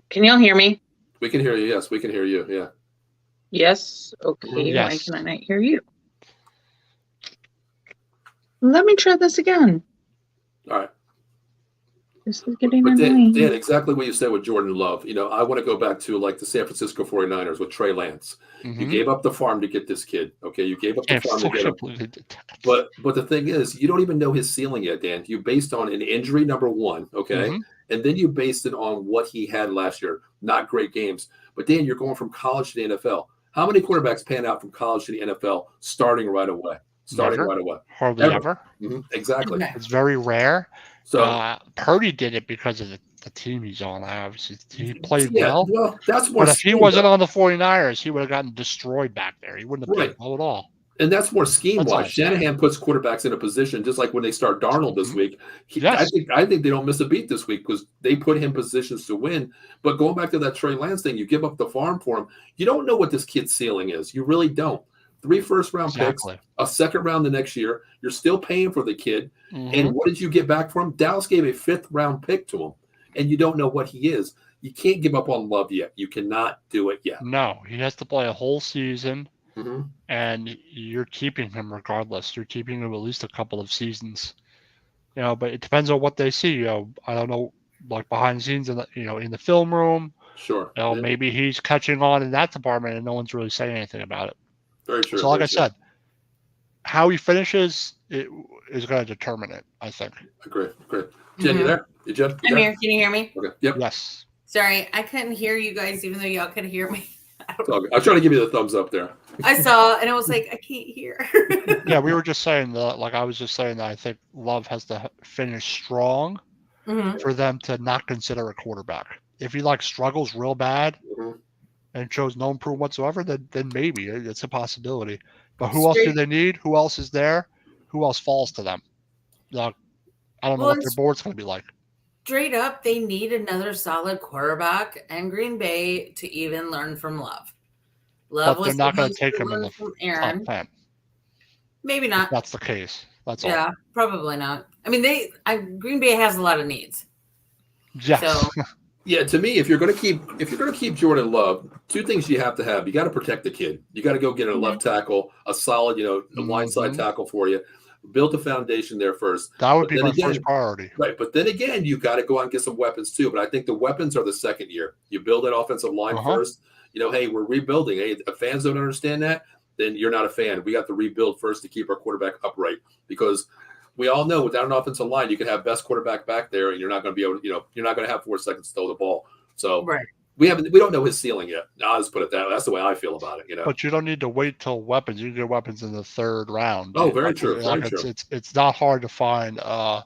Can y'all hear me? We can hear you. Yes, we can hear you. Yeah. Yes. Okay. Yes. Why can I not hear you? Let me try this again. All right. This is getting But annoying. Dan, exactly what you said with Jordan Love. I want to go back to like the San Francisco 49ers with Trey Lance. You gave up the farm to get this kid. Okay, you gave up the farm to get him. But the thing is, you don't even know his ceiling yet, Dan. You based on an injury, number one, okay? And then you based it on what he had last year. Not great games. But Dan, you're going from college to the NFL. How many quarterbacks pan out from college to the NFL starting right away? Hardly ever. Exactly. It's very rare. So Purdy did it because of the team he's on. Obviously, he played well. Well, that's more. But if he wasn't on the 49ers, he would have gotten destroyed back there. He wouldn't have played well at all. And that's more scheme-wise. Shanahan puts quarterbacks in a position, just like when they start Darnold this week. I think they don't miss a beat this week because they put him in positions to win. But going back to that Trey Lance thing, you give up the farm for him. You don't know what this kid's ceiling is. You really don't. 3 first-round picks, a second round the next year. You're still paying for the kid. And what did you get back for him? Dallas gave a 5th-round pick to him, and you don't know what he is. You can't give up on Love yet. You cannot do it yet. No, he has to play a whole season, and you're keeping him regardless. You're keeping him at least a couple of seasons. But it depends on what they see. I don't know, like behind the scenes in the film room. Sure. Maybe he's catching on in that department, and no one's really saying anything about it. Very true. So, like I said, how he finishes is going to determine it, I think. Agree. Jen, you there? Jen? I'm here. Can you hear me? Okay. Yep. Yes. Sorry, I couldn't hear you guys, even though y'all could hear me. I was trying to give you the thumbs up there. I saw, and I was like, I can't hear. Yeah, we were just saying that. Like I was just saying that I think Love has to finish strong for them to not consider a quarterback. If he struggles real bad and shows no improvement whatsoever, then maybe it's a possibility. But who else do they need? Who else is there? Who else falls to them? I don't know what their board's going to be like. Straight up, they need another solid quarterback and Green Bay to even learn from Love. But they're not going to take him in the top 10. Maybe not. If that's the case. That's all. Yeah, probably not. I mean, Green Bay has a lot of needs. Yes. So, yeah, to me, if you're going to keep Jordan Love, 2 things you have to have. You got to protect the kid. You got to go get a left tackle, a solid, a line side tackle for you. Build a foundation there first. That would be my first priority. Right. But then again, you got to go out and get some weapons too. But I think the weapons are the second year. You build that offensive line first. Hey, we're rebuilding. Hey, if fans don't understand that, then you're not a fan. We got to rebuild first to keep our quarterback upright because we all know without an offensive line, you can have best quarterback back there and you're not going to be able to, you're not going to have 4 seconds to throw the ball. So we don't know his ceiling yet. I'll just put it that way. That's the way I feel about it. But you don't need to wait till weapons. You can get weapons in the 3rd round. Oh, very true. It's not hard to find a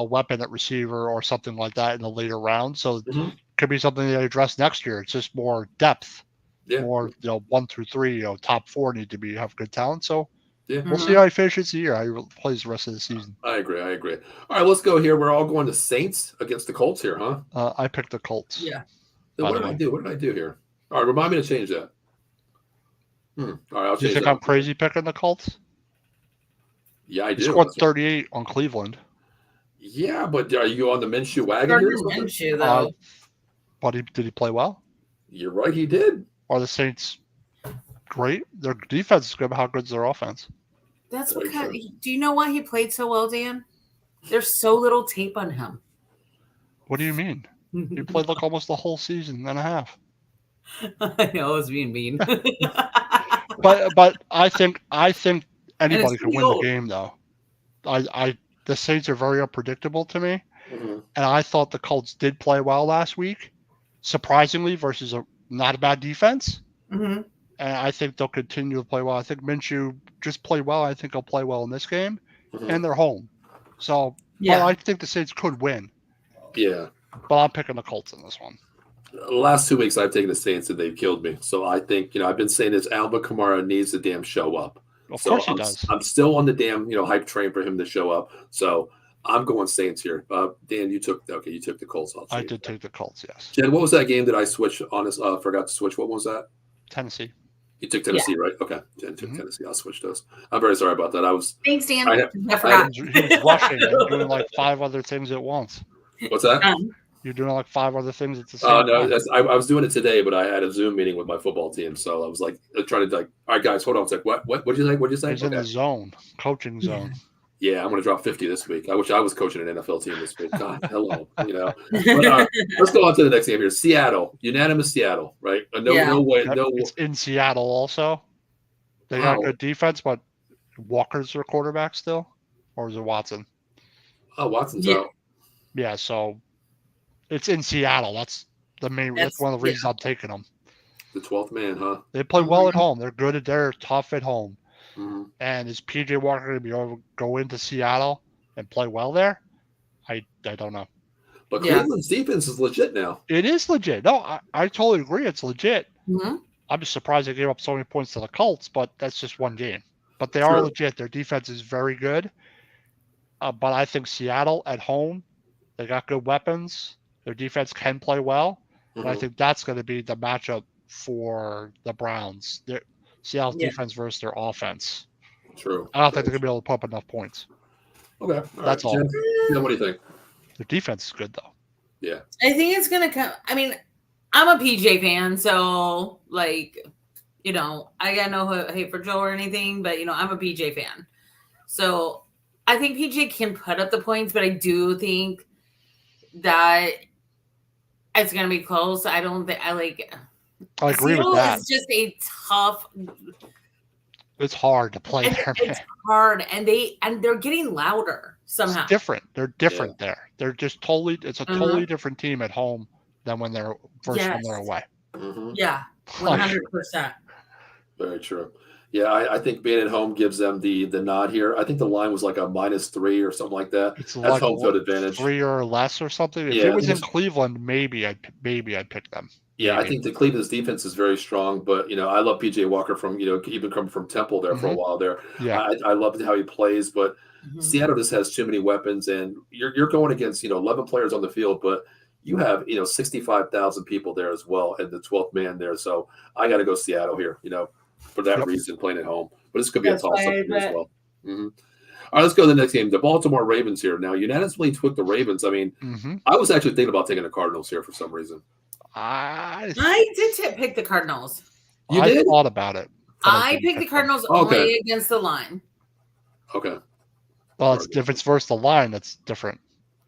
weapon at receiver or something like that in the later round. So it could be something they address next year. It's just more depth. Yeah. More 1 through 3. Top 4 need to have good talent. So we'll see how he finishes the year. How he plays the rest of the season. I agree. All right, let's go here. We're all going to Saints against the Colts here, huh? I picked the Colts. Yeah. What did I do? What did I do here? All right, remind me to change that. All right, I'll change. Do you think I'm crazy picking the Colts? Yeah, I do. He scored 38 on Cleveland. Yeah, but are you on the Minshew wagon here? Minshew, though. But did he play well? You're right, he did. Are the Saints great? Their defense is good, but how good is their offense? That's because. Do you know why he played so well, Dan? There's so little tape on him. What do you mean? He played almost the whole season and a half. I know, I was being mean. but I think anybody can win the game, though. The Saints are very unpredictable to me, and I thought the Colts did play well last week, surprisingly, versus not a bad defense. And I think they'll continue to play well. I think Minshew just played well. I think he'll play well in this game, and they're home. So I think the Saints could win. Yeah. But I'm picking the Colts in this one. The last 2 weeks I've taken the Saints and they've killed me. So I think, I've been saying this, Alvin Kamara needs to damn show up. Of course he does. I'm still on the damn, hype train for him to show up. So I'm going Saints here. Dan, you took the Colts. I did take the Colts, yes. Jen, what was that game that I switched on? Forgot to switch. What was that? Tennessee. You took Tennessee, right? Okay. Jen took Tennessee. I'll switch those. I'm very sorry about that. Thanks, Dan. I forgot. He was rushing and doing 5 other things at once. What's that? You're doing 5 other things at the same time. Oh, no. I was doing it today, but I had a Zoom meeting with my football team. So I was trying to all right, guys, hold on a sec. What did you say? What did you say? He's in the zone, coaching zone. Yeah, I'm going to drop 50 this week. I wish I was coaching an NFL team this week. God, hello, But, let's go on to the next game here. Seattle, unanimous Seattle, right? No way, Yep, no. it's in Seattle also. They got good defense, but Walker's their quarterback still, or is it Watson? Oh, Watson's out. Yeah, so it's in Seattle. That's the main. That's one of the reasons I'm taking them. The 12th man, huh? They play well at home. They're good. They're tough at home. Mm-hmm. And is PJ Walker going to be able to go into Seattle and play well there? I don't know. But Cleveland's defense is legit now. It is legit. No, I totally agree. It's legit. Mm-hmm. I'm just surprised they gave up so many points to the Colts, but that's just one game. But they are legit. Their defense is very good. But I think Seattle at home, they got good weapons. Their defense can play well. But I think that's going to be the matchup for the Browns. Seattle's defense versus their offense. True. I don't think they're going to be able to put up enough points. Okay. That's all. Yeah, what do you think? Their defense is good, though. Yeah. I think it's going to come. I mean, I'm a PJ fan, so, I got no hate for Joe or anything, but, I'm a PJ fan. So I think PJ can put up the points, but I do think that it's going to be close. I don't think I agree with that. It's just a tough. It's hard to play there. It's hard, and they're getting louder somehow. It's different. They're different there. They're just totally. It's a totally different team at home than when they're when they're away. Mm-hmm. Yeah, 100%. Very true. Yeah, I think being at home gives them the nod here. I think the line was like a -3 or something like that. It's That's home field advantage. 3 or less or something. If it was in Cleveland, maybe I'd pick them. Yeah, I think the Cleveland's defense is very strong, but I love PJ Walker from even coming from Temple there for a while there. Yeah, I love how he plays, but Seattle just has too many weapons, and you're going against 11 players on the field, but you have 65,000 people there as well, and the 12th man there. So I got to go Seattle here, for that reason, playing at home. But this could be a toss-up as well. Mm-hmm. All right, let's go to the next game. The Baltimore Ravens here. Now, unanimously took the Ravens. I mean, I was actually thinking about taking the Cardinals here for some reason. I did pick the Cardinals. You did? thought about it. I picked the Cardinals only against the line. Okay. Well, if it's versus the line, that's different.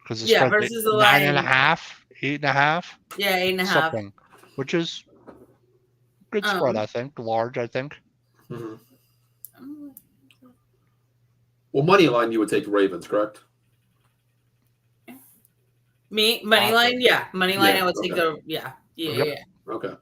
Because it's versus the line. 9.5, 8.5. Yeah, 8.5. Something, which is good spread, I think. Large, I think. Mm-hmm. Well, money line, you would take the Ravens, correct? Me? Money line? Yeah. Money line, I would take Yeah. Okay.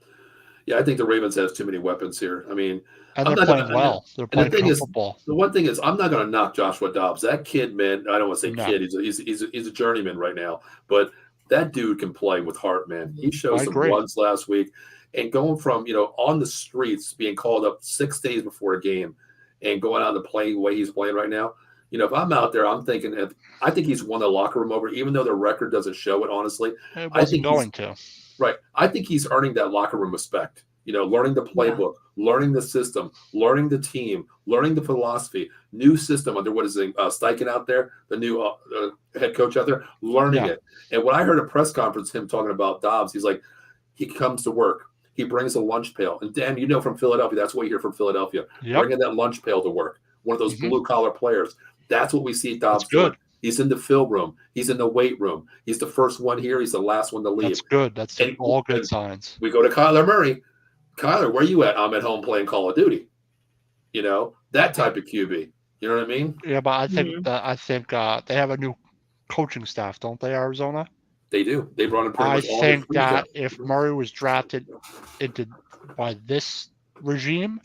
Yeah, I think the Ravens have too many weapons here. I mean, and they're playing well. They're playing good football. The one thing is, I'm not going to knock Joshua Dobbs. That kid, man, I don't want to say kid. He's a journeyman right now. But that dude can play with heart, man. He showed some runs last week. And going from, on the streets, being called up 6 days before a game and going out and playing the way he's playing right now, if I'm out there, I'm thinking, I think he's won the locker room over, even though the record doesn't show it, honestly. It wasn't going to. Right. I think he's earning that locker room respect. Learning the playbook, learning the system, learning the team, learning the philosophy, new system under what is it, Steichen out there, the new head coach out there, learning it. And when I heard a press conference, him talking about Dobbs, he's like, he comes to work. He brings a lunch pail. And Dan, from Philadelphia, that's what you hear from Philadelphia. Bringing that lunch pail to work. One of those blue-collar players. That's what we see Dobbs doing. He's in the film room. He's in the weight room. He's the first one here. He's the last one to leave. That's good. That's all good signs. We go to Kyler Murray. Kyler, where you at? I'm at home playing Call of Duty. That type of QB. You know what I mean? Yeah, but I think they have a new coaching staff, don't they, Arizona? They do. They brought in pretty much all. I think that if Murray was drafted by this regime,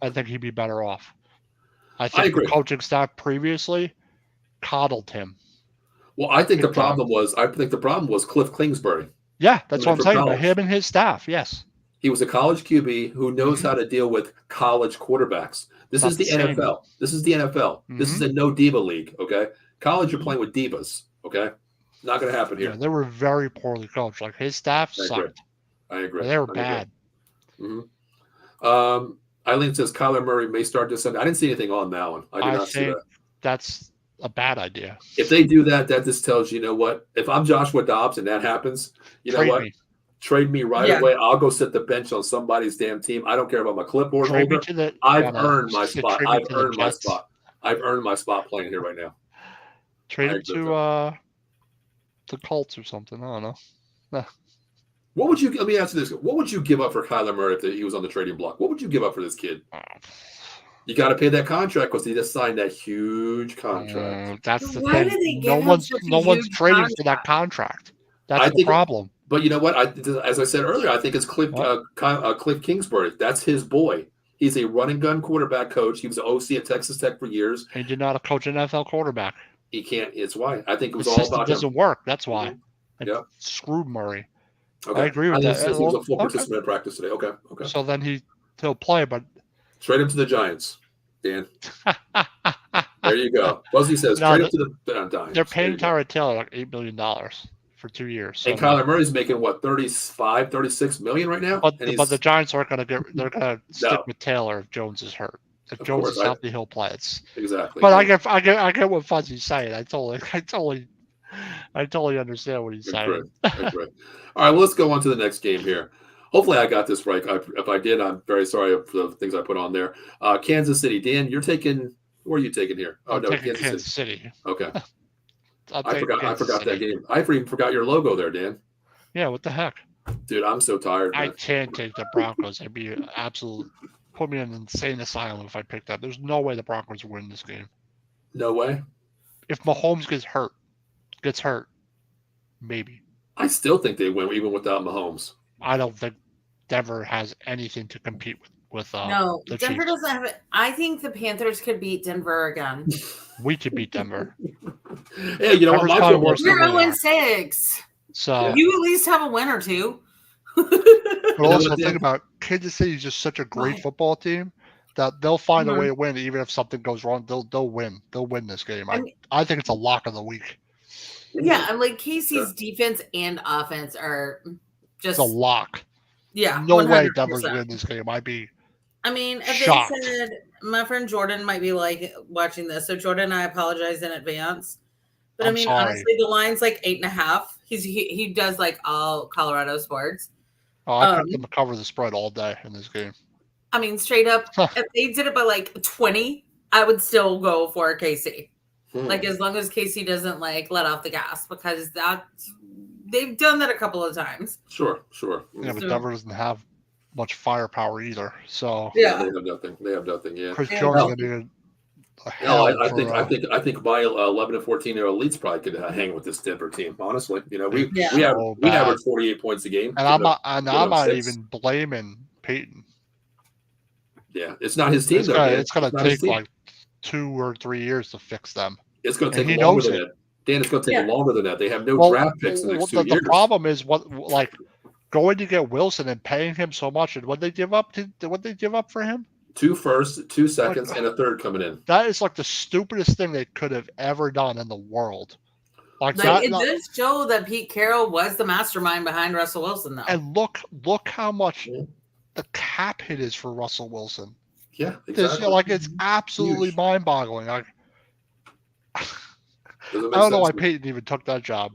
I think he'd be better off. I think the coaching staff previously coddled him. Well, I think the problem was Cliff Kingsbury. Yeah, that's what I'm saying about him and his staff. Yes. He was a college QB who knows how to deal with college quarterbacks. This is the NFL. This is the NFL. This is a no diva league, okay? College, you're playing with divas, okay? Not going to happen here. Yeah, they were very poorly coached. Like, his staff sucked. I agree. They were bad. Eileen says Kyler Murray may start this Sunday. I didn't see anything on that one. I did not see that. That's a bad idea. If they do that, that just tells you, what? If I'm Joshua Dobbs and that happens, trade me right away. I'll go sit the bench on somebody's damn team. I don't care about my clipboard holder. I've earned my spot. I've earned my spot playing here right now. Trade I him agree to with the Colts or something. I don't know. What would you? Let me ask you this: what would you give up for Kyler Murray if he was on the trading block? What would you give up for this kid? You got to pay that contract because he just signed that huge contract. That's the Why thing. did they give No him one's such a trading huge for that contract? contract. That's I the think- problem. But you know what? As I said earlier, I think it's Cliff Kingsbury. That's his boy. He's a run and gun quarterback coach. He was the OC at Texas Tech for years. He did not coach an NFL quarterback. He can't. It's why I think it was The all system about him. doesn't work. That's why. Mhm. Yep. Screwed Murray. Okay. I agree with think that. He was a full Okay. participant in practice today. Okay. Okay. So then he'll play, but Trade him to the Giants, Dan. There you go. Buzzy says No, trade him to the Giants. they're paying There you Tyrod Taylor like $8 million for 2 years. go. And Kyler Murray's making what 35, 36 million right now. But And the Giants aren't going to they're going to stick No. with Taylor if Jones is hurt. If Of Jones course, is healthy, he'll play. exactly. But I get what Fuzzy's saying. I totally understand what he's saying. Agree. All right, well, let's go on to the next game here. Hopefully, I got this right. If I did, I'm very sorry for the things I put on there. Kansas City. Dan, you're taking. Who are you taking here? Oh I'm no, taking Kansas City. City. Okay, I'm I taking forgot Kansas that City. game. I even forgot your logo there, Dan. Yeah, what the heck? Dude, I'm so tired. I Man. can't take the Broncos. I'd be absolute. Put me in an insane asylum if I picked that. There's no way the Broncos win this game. No way. If Mahomes gets hurt, maybe. I still think they win even without Mahomes. I don't think Denver has anything to compete with No, the Denver Chiefs. doesn't have it. I think the Panthers could beat Denver again. We could beat Denver. Hey, you know what? Denver's My probably football worse than You're we are. 0-6. So, You at least have a win or two. but also Dan- think about Kansas City is just such a great Right. football team that they'll find Mhm. a way to win, even if something goes wrong. They'll win. They'll win this game. I mean- I think it's a lock of the week. Yeah, I'm like Casey's Sure. defense and offense are just It's a lock. yeah. No way 100%. Denver's winning this game. I'd be I mean, if Shocked. they said my friend Jordan might be like watching this, so Jordan, I apologize in advance. But I I'm mean, sorry. honestly, the line's like 8.5. He does like all Colorado sports. I picked them to cover the spread all day in this game. I mean, straight up, if they did it by like 20, I would still go for KC. Like as long as KC doesn't like let off the gas, because they've done that a couple of times. Sure. Yeah, but So- Denver doesn't have much firepower either. So Yeah. They have nothing. Yeah. Chris Yeah. Jones Hell. is gonna be a No, hell I for, think by 11 and 14-year-old elites probably could hang with this Denver team. Honestly, you know, we Yeah. So we bad. average 48 points a game. and I'm You know, not, 6. even blaming Peyton. Yeah, it's not his team. It's though, gonna, Dan. it's gonna not his take team. like 2 or 3 years to fix them. It's going to and take he longer knows than it. that. Dan, it's going to take Yeah. longer than that. They have no draft picks in the next 2 the years. problem is going to get Wilson and paying him so much, and what they give up for him? 2 firsts, 2 seconds, and a third coming in. That is like the stupidest thing they could have ever done in the world. Like Like that, it does show that Pete Carroll was the mastermind behind Russell Wilson, though. and look how much Yeah. the cap hit is for Russell Wilson. Yeah, This, exactly. like it's absolutely Huge. mind-boggling. Like, Doesn't I make don't know why sense. Peyton even took that job.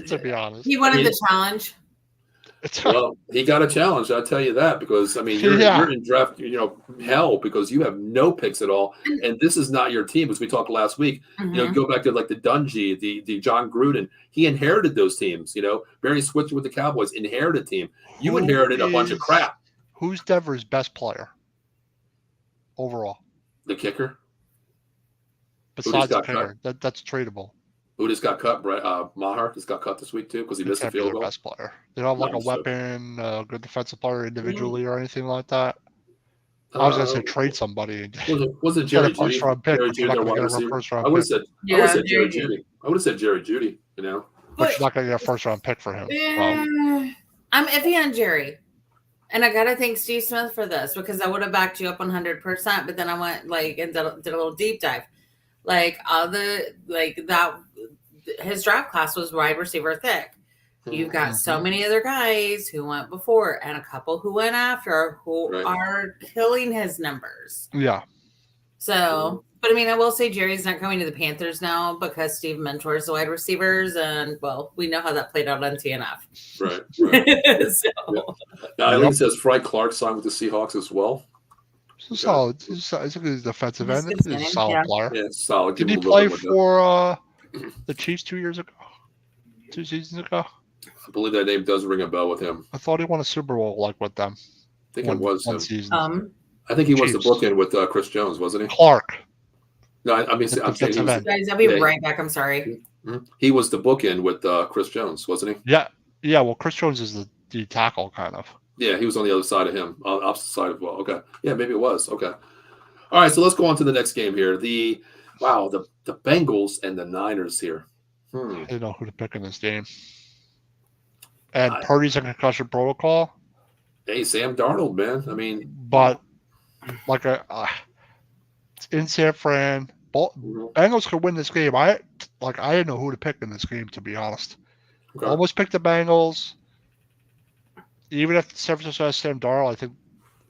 To be honest, He wanted I mean- the challenge. it's, Well, he got a challenge. I'll tell you that because I mean Yeah. you're in draft, hell because you have no picks at all, and this is not your team. As we talked last week, Mhm. go back to like the Dungy, the John Gruden. He inherited those teams. Barry Switzer with the Cowboys inherited a team. You Who inherited a bunch of is- crap. Who's Denver's best player overall The kicker besides the got kicker? That's tradable. who just got cut, Brett Maher just got cut this week too because he He missed a can't be field their goal. best player. They don't have like No, a so- weapon, a good defensive player individually or anything like that. I was gonna say trade somebody. And Was it get Jerry a first Judy? round pick, Jerry but Judy, you're not their gonna wide get a receiver. first round I would have pick. said Yeah, Jerry Judy. I would have said Jerry Judy. But you're not gonna get a first round pick for him. Well, I'm iffy on Jerry. And I gotta thank Steve Smith for this because I would have backed you up 100%, but then I went and did a little deep dive. His draft class was wide receiver thick. You've got so many other guys who went before and a couple who went after who Right. are killing his numbers. yeah. So, but I mean, I will say Jerry's not coming to the Panthers now because Steve mentors the wide receivers, and well, we know how that played out on TNF. Right. So, Now, Eileen says Fry Clark signed with the Seahawks as well. He's a solid. He's a good defensive He's end. good He's a name, solid yeah. player. Yeah, it's solid. Did Give he him a little play bit more depth. for the Chiefs 2 years ago? 2 seasons ago? I believe that name does ring a bell with him. I thought he won a Super Bowl with them. I think it was one him. season. I think he was the Chiefs. bookend with Chris Jones, wasn't he? Clark. No, I mean, I'm saying he was. Guys, I'll be Yeah. right back. I'm sorry. He was the bookend with Chris Jones, wasn't he? Yeah. Yeah, well, Chris Jones is the tackle, kind of. Yeah, he was on the other side of him, opposite side as well. Okay, yeah, maybe it was. Okay, all right. So let's go on to the next game here. The Bengals and the Niners here. I didn't know who to pick in this game. And Purdy's in concussion protocol. Hey, Sam Darnold, man. I mean, but like it's in San Fran. Bengals could win this game. I didn't know who to pick in this game, to be honest. Okay. Almost picked the Bengals. Even if San Francisco has Sam Darnold,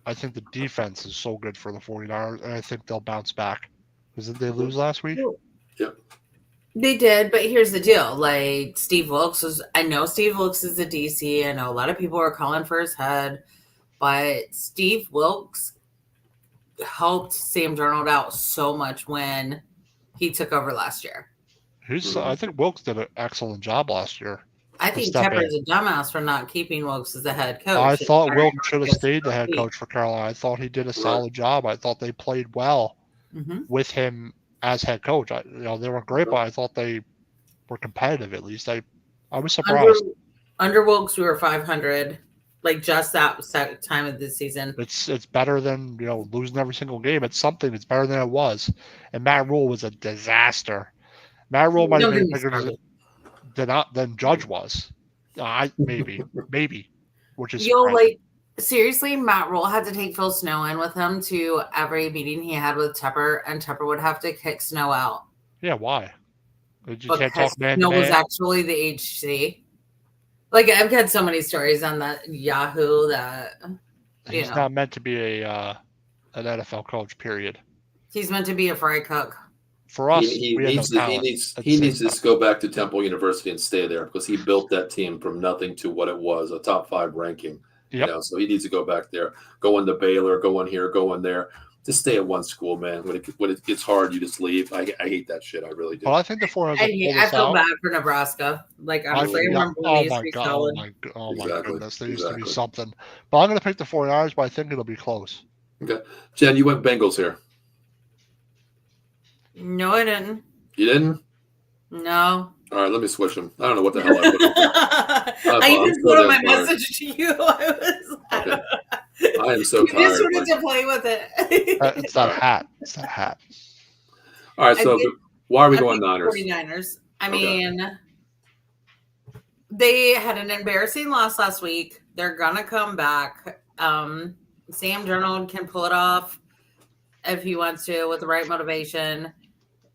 I think the defense is so good for the 49ers, and I think they'll bounce back. Because did they lose last week? Yep. They did, but here's the deal. Like, I know Steve Wilkes is a DC. I know a lot of people are calling for his head, but Steve Wilkes helped Sam Darnold out so much when he took over last year. I think Wilkes did an excellent job last year. I think Tepper's a dumbass for not keeping Wilkes as the head coach. I thought Wilkes should have stayed the head coach for Carolina. I thought he did a solid job. I thought they played well with him as head coach. They weren't great, but I thought they were competitive at least. I was surprised. Under Wilkes, we were 500, like just that time of the season. It's better than losing every single game. It's something. It's better than it was. And Matt Rule was a disaster. Matt Rule might have been bigger than Judge was. Maybe, which is seriously, Matt Rule had to take Phil Snow in with him to every meeting he had with Tepper, and Tepper would have to kick Snow out. Yeah, why? You can't talk man. Snow was actually the HC. Like, I've had so many stories on that Yahoo that he's not meant to be an NFL coach. Period. He's meant to be a fry cook. For us, he needs to go back to Temple University and stay there because he built that team from nothing to what it was, a top 5 ranking. Yep. So he needs to go back there, go into Baylor, go in here, go in there. Just stay at one school, man. When it gets hard, you just leave. I hate that shit. I really do. Well, I think the 49ers. I feel bad for Nebraska. Like, honestly, I remember when they used to be solid. Oh my goodness, they used to be something. But I'm going to pick the 49ers, but I think it'll be close. Okay, Jen, you went Bengals here. No, I didn't. You didn't? No. All right, let me switch them. I don't know what the hell I put. I even put on my message to you. I was okay. I am so tired. You just wanted to play with it. It's that hat. It's that hat. All right, so why are we going Niners? 49ers. I mean, they had an embarrassing loss last week. They're going to come back. Sam Darnold can pull it off if he wants to with the right motivation.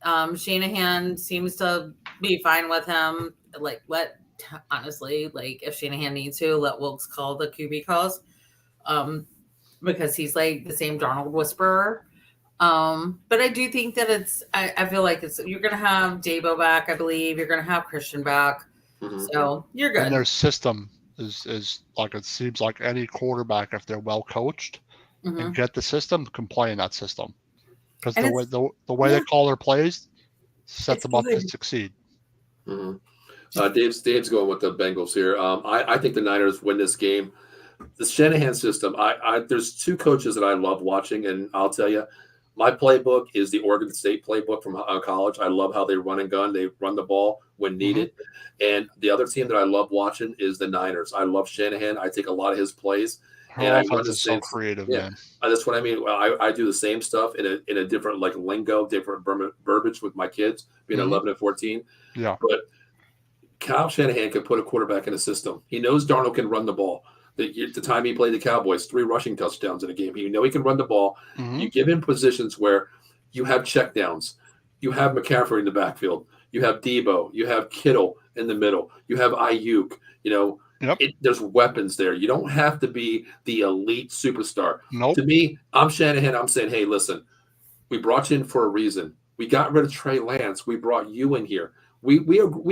Shanahan seems to be fine with him. Honestly, if Shanahan needs to, let Wilkes call the QB calls. Because he's like the same Darnold whisperer. But I do think that I feel like you're going to have Dabo back, I believe. You're going to have Christian back. Mm-hmm. So you're good. And their system is like, it seems like any quarterback, if they're well coached and get the system, can play in that system. Because the way they call their plays sets them up to succeed. Mm-hmm. Dave's going with the Bengals here. I think the Niners win this game. The Shanahan system, there's 2 coaches that I love watching, and I'll tell you, my playbook is the Oregon State playbook from college. I love how they run and gun. They run the ball when needed. And the other team that I love watching is the Niners. I love Shanahan. I take a lot of his plays. Her offense is so creative, man. That's what I mean. I do the same stuff in a different lingo, different verbiage with my kids, being 11 and 14. Yeah. But Kyle Shanahan can put a quarterback in a system. He knows Darnold can run the ball. The time he played the Cowboys, 3 rushing touchdowns in a game. You know he can run the ball. Mm-hmm. You give him positions where you have checkdowns. You have McCaffrey in the backfield. You have Debo. You have Kittle in the middle. You have Ayuk. There's weapons there. You don't have to be the elite superstar. Nope. To me, I'm Shanahan. I'm saying, hey, listen, we brought you in for a reason. We got rid of Trey Lance. We brought you in here. We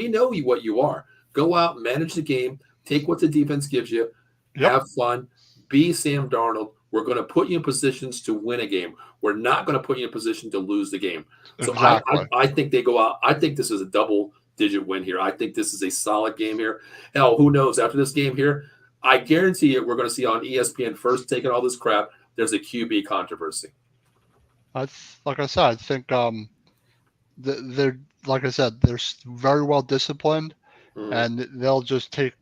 know what you are. Go out, manage the game, take what the defense gives you. Yep. Have fun, be Sam Darnold, We're going to put you in positions to win a game. We're not going to put you in a position to lose the game. So Exactly. I think they go out. I think this is a double-digit win here. I think this is a solid game here. Hell, who knows? After this game here, I guarantee it. We're going to see on ESPN first taking all this crap. There's a QB controversy. Like I said, I think they're like I said, they're very well disciplined, and they'll just take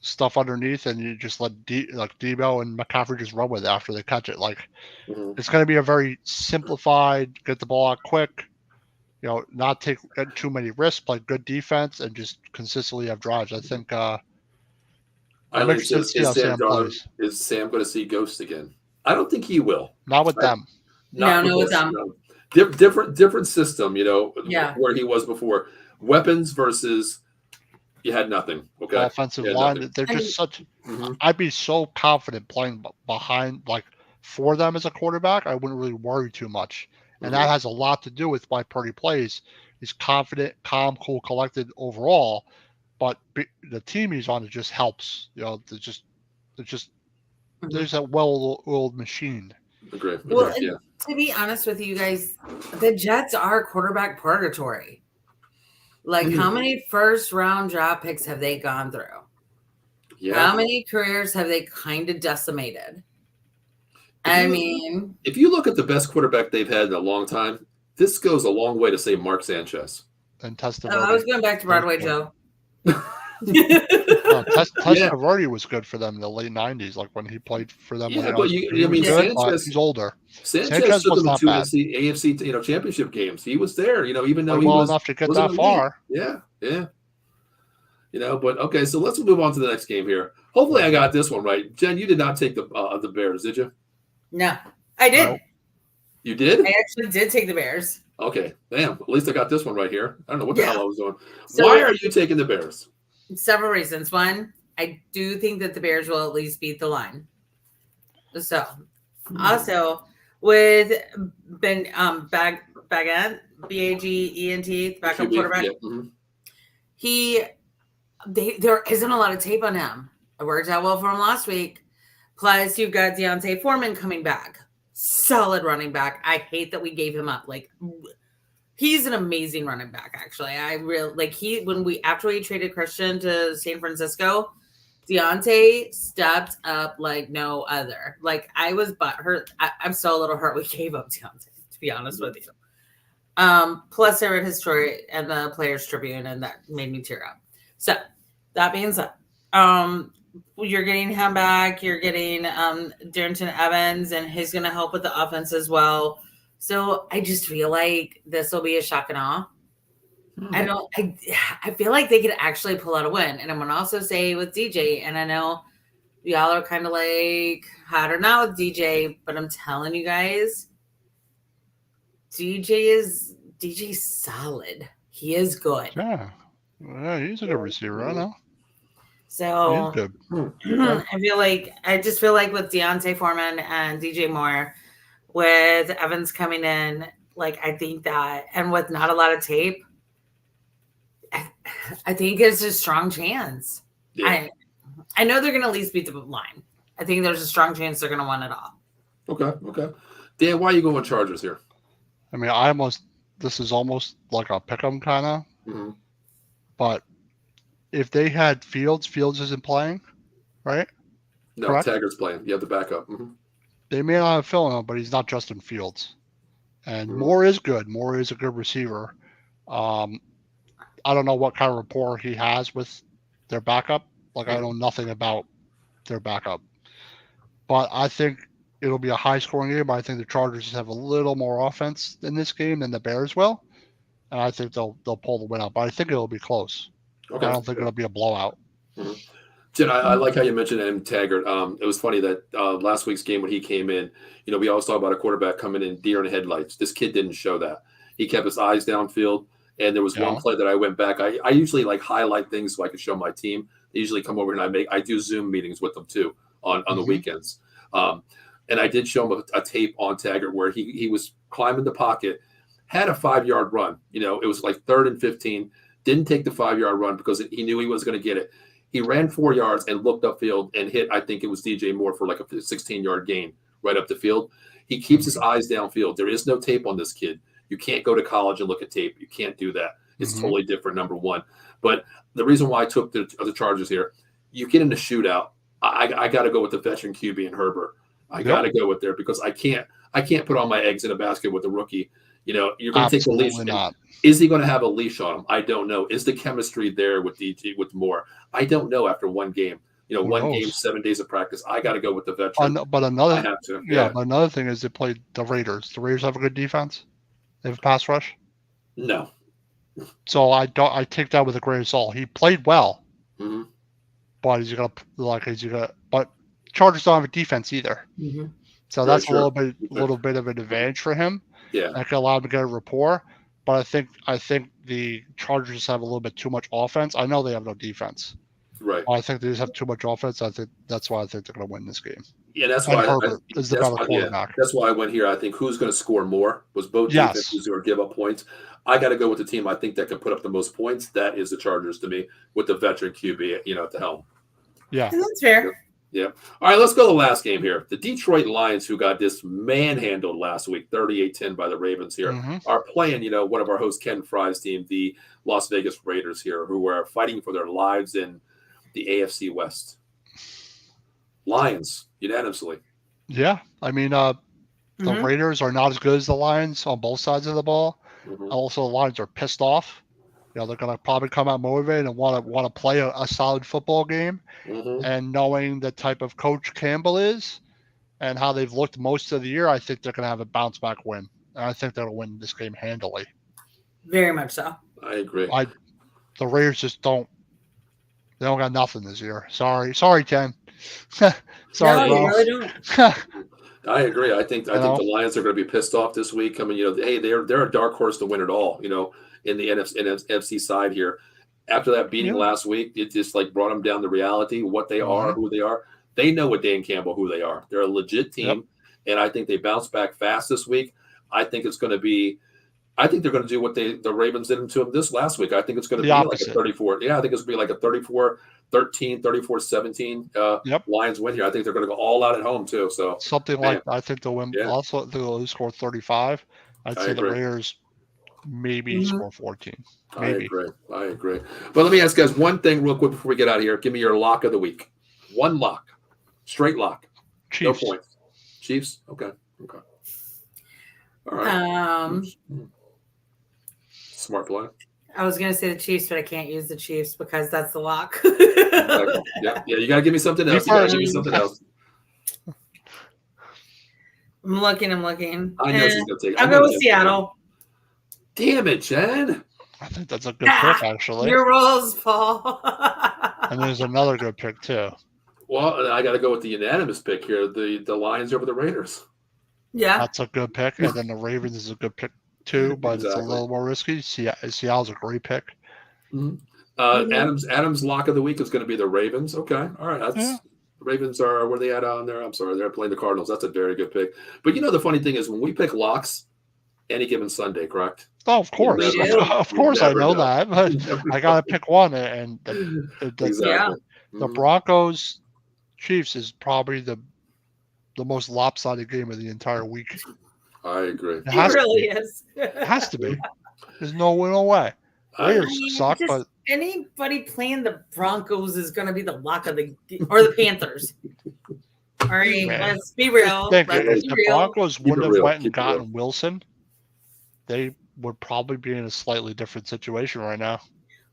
stuff underneath, and you just let Debo and McCaffrey just run with it after they catch it. Like it's going to be a very simplified, get the ball out quick, not take too many risks, play good defense, and just consistently have drives. I think. Is Sam going to see ghosts again? I don't think he will. Not with them. Not with them. No. Different system, where he was before. Weapons versus you had nothing. Okay. Offensive line. They're just such. I'd be so confident playing behind, like for them as a quarterback. I wouldn't really worry too much, and that has a lot to do with why Purdy plays. He's confident, calm, cool, collected overall, but the team he's on, it just helps. There's a well-oiled machine. Agree. Well, to be honest with you guys, the Jets are quarterback purgatory. Like, how many first-round draft picks have they gone through? Yeah. How many careers have they kind of decimated? I mean, if you look at the best quarterback they've had in a long time, this goes a long way to say Mark Sanchez. And Testaverde. I was going back to Broadway Joe. Testaverde was good for them in the late '90s, like when he played for them. Yeah, but Sanchez, he's older. Sanchez took them to AFC championship games. He was there, even though he was enough to get that far. Yeah. But okay, so let's move on to the next game here. Hopefully, I got this one right. Jen, you did not take the Bears, did you? No, I did. No. You did? I actually did take the Bears. Okay, damn. At least I got this one right here. I don't know what the hell I was doing. So, why are you taking the Bears? Several reasons. One, I do think that the Bears will at least beat the line. So, also with Ben Bagent, Bagent, backup quarterback, there isn't a lot of tape on him. It worked out well for him last week. Plus, you've got D'Onta Foreman coming back. Solid running back. I hate that we gave him up. Like, he's an amazing running back, actually. I really after we traded Christian to San Francisco, D'Onta stepped up like no other. Like, I was butthurt. I'm so a little hurt we gave up D'Onta, to be honest with you. Plus, I read his story and the Players Tribune, and that made me tear up. So, that being said, you're getting him back. You're getting Darrington Evans, and he's going to help with the offense as well. So I just feel like this will be a shock and awe. I feel like they could actually pull out a win. And I'm going to also say with DJ, and I know y'all are kind of like hot or not with DJ, but I'm telling you guys, DJ's solid. He is good. Yeah, he's a good receiver. I know. So I just feel like with D'Onta Foreman and DJ Moore, with Evans coming in, like, I think that, and with not a lot of tape, I think it's a strong chance. Yeah. I know they're going to at least beat the line. I think there's a strong chance they're going to win it all. Okay. Dan, why are you going Chargers here? I mean, this is almost like a pick 'em kind of. Mm-hmm. But if they had Fields isn't playing, right? No, correct? Taggart's playing. You have the backup. Mm-hmm. They may not have Phil, but he's not Justin Fields. And Moore is good. Moore is a good receiver. I don't know what kind of rapport he has with their backup. Like, I know nothing about their backup. But I think it'll be a high-scoring game. I think the Chargers have a little more offense in this game than the Bears will. And I think they'll pull the win out. But I think it'll be close. Okay. I don't think it'll be a blowout. Mm-hmm. Jen, I like how you mentioned him, Taggart. It was funny that last week's game when he came in, we always talk about a quarterback coming in deer in headlights. This kid didn't show that. He kept his eyes downfield, and there was one play that I went back. I usually highlight things so I can show my team. They usually come over and I do Zoom meetings with them too on the weekends. And I did show him a tape on Taggart where he was climbing the pocket, had a 5-yard run. It was like 3rd and 15. Didn't take the 5-yard run because he knew he was going to get it. He ran 4 yards and looked upfield and hit, I think it was DJ Moore for like a 16-yard gain right up the field. He keeps his eyes downfield. There is no tape on this kid. You can't go to college and look at tape. You can't do that. It's totally different, number one. But the reason why I took the Chargers here, you get in the shootout, I got to go with the veteran QB and Herbert. I got to go with there because I can't put all my eggs in a basket with a rookie. You know, you're going to take the leash. Is he going to have a leash on him? I don't know. Is the chemistry there with Moore? I don't know after one game. You know, one game, 7 days of practice. I got to go with the veteran. But another, I have to. But another thing is they played the Raiders. The Raiders have a good defense. They have a pass rush. No. So I take that with a grain of salt. He played well, but but Chargers don't have a defense either. So that's a little bit of an advantage for him. Yeah, that can allow him to get a rapport. But I think the Chargers have a little bit too much offense. I know they have no defense. Right. I think they just have too much offense. I think that's why I think they're going to win this game. Yeah, that's why Herbert is the better quarterback. That's why I went here. I think who's going to score more was both defenses who are give up points. I got to go with the team I think that can put up the most points. That is the Chargers to me, with the veteran QB, at the helm. Yeah, that's fair. Yeah. All right, let's go to the last game here. The Detroit Lions, who got this manhandled last week, 38-10 by the Ravens here, are playing, one of our host Ken Fry's team, the Las Vegas Raiders here, who are fighting for their lives in the AFC West. Lions, unanimously. Yeah. I mean, the Raiders are not as good as the Lions on both sides of the ball. Also, the Lions are pissed off. They're going to probably come out motivated and want to play a solid football game. And knowing the type of coach Campbell is and how they've looked most of the year, I think they're going to have a bounce back win. And I think they'll win this game handily. Very much so. I agree. The Raiders just don't got nothing this year. Sorry, Ken. Sorry, no, you really don't. I agree. I think the Lions are going to be pissed off this week. I mean, hey, they're a dark horse to win it all. In the NFC side here. After that beating last week, it just brought them down to reality, what they are, who they are. They know with Dan Campbell who they are. They're a legit team, and I think they bounce back fast this week. I think they're going to do what the Ravens did to them this last week. I think it's going to be opposite. Like a 34. Yeah, I think it's going to be like a 34-13, 34-17 Lions win here. I think they're going to go all out at home too. So something like I think they'll win. Also, they'll score 35. I'd say the Raiders maybe score 14. Maybe. I agree. But let me ask you guys one thing real quick before we get out of here. Give me your lock of the week. One lock. Straight lock. Chiefs. No points. Chiefs? Okay. All right. Smart play. I was going to say the Chiefs, but I can't use the Chiefs because that's the lock. Exactly. Yeah, you got to give me something else. I'm looking. I know she's going to take. I'll go with Seattle. Damn it, Jen. I think that's a good pick, actually. Your rolls, Paul. And there's another good pick, too. Well, I got to go with the unanimous pick here. The Lions over the Raiders. Yeah. That's a good pick. And then the Ravens is a good pick, too, but it's a little more risky. Seattle's a great pick. Adam's lock of the week is going to be the Ravens. Okay. All right. The Ravens are, where they at on there? I'm sorry. They're playing the Cardinals. That's a very good pick. But the funny thing is when we pick locks, any given Sunday, correct? Oh, of course. Of course, I know that. But I got to pick one. And the Broncos Chiefs is probably the most lopsided game of the entire week. I agree. It really is. It has to be. There's no way. Raiders suck, but anybody playing the Broncos is going to be the lock of the or the Panthers. All right, let's be real. If the Broncos wouldn't have went and gotten Wilson, they would probably be in a slightly different situation right now.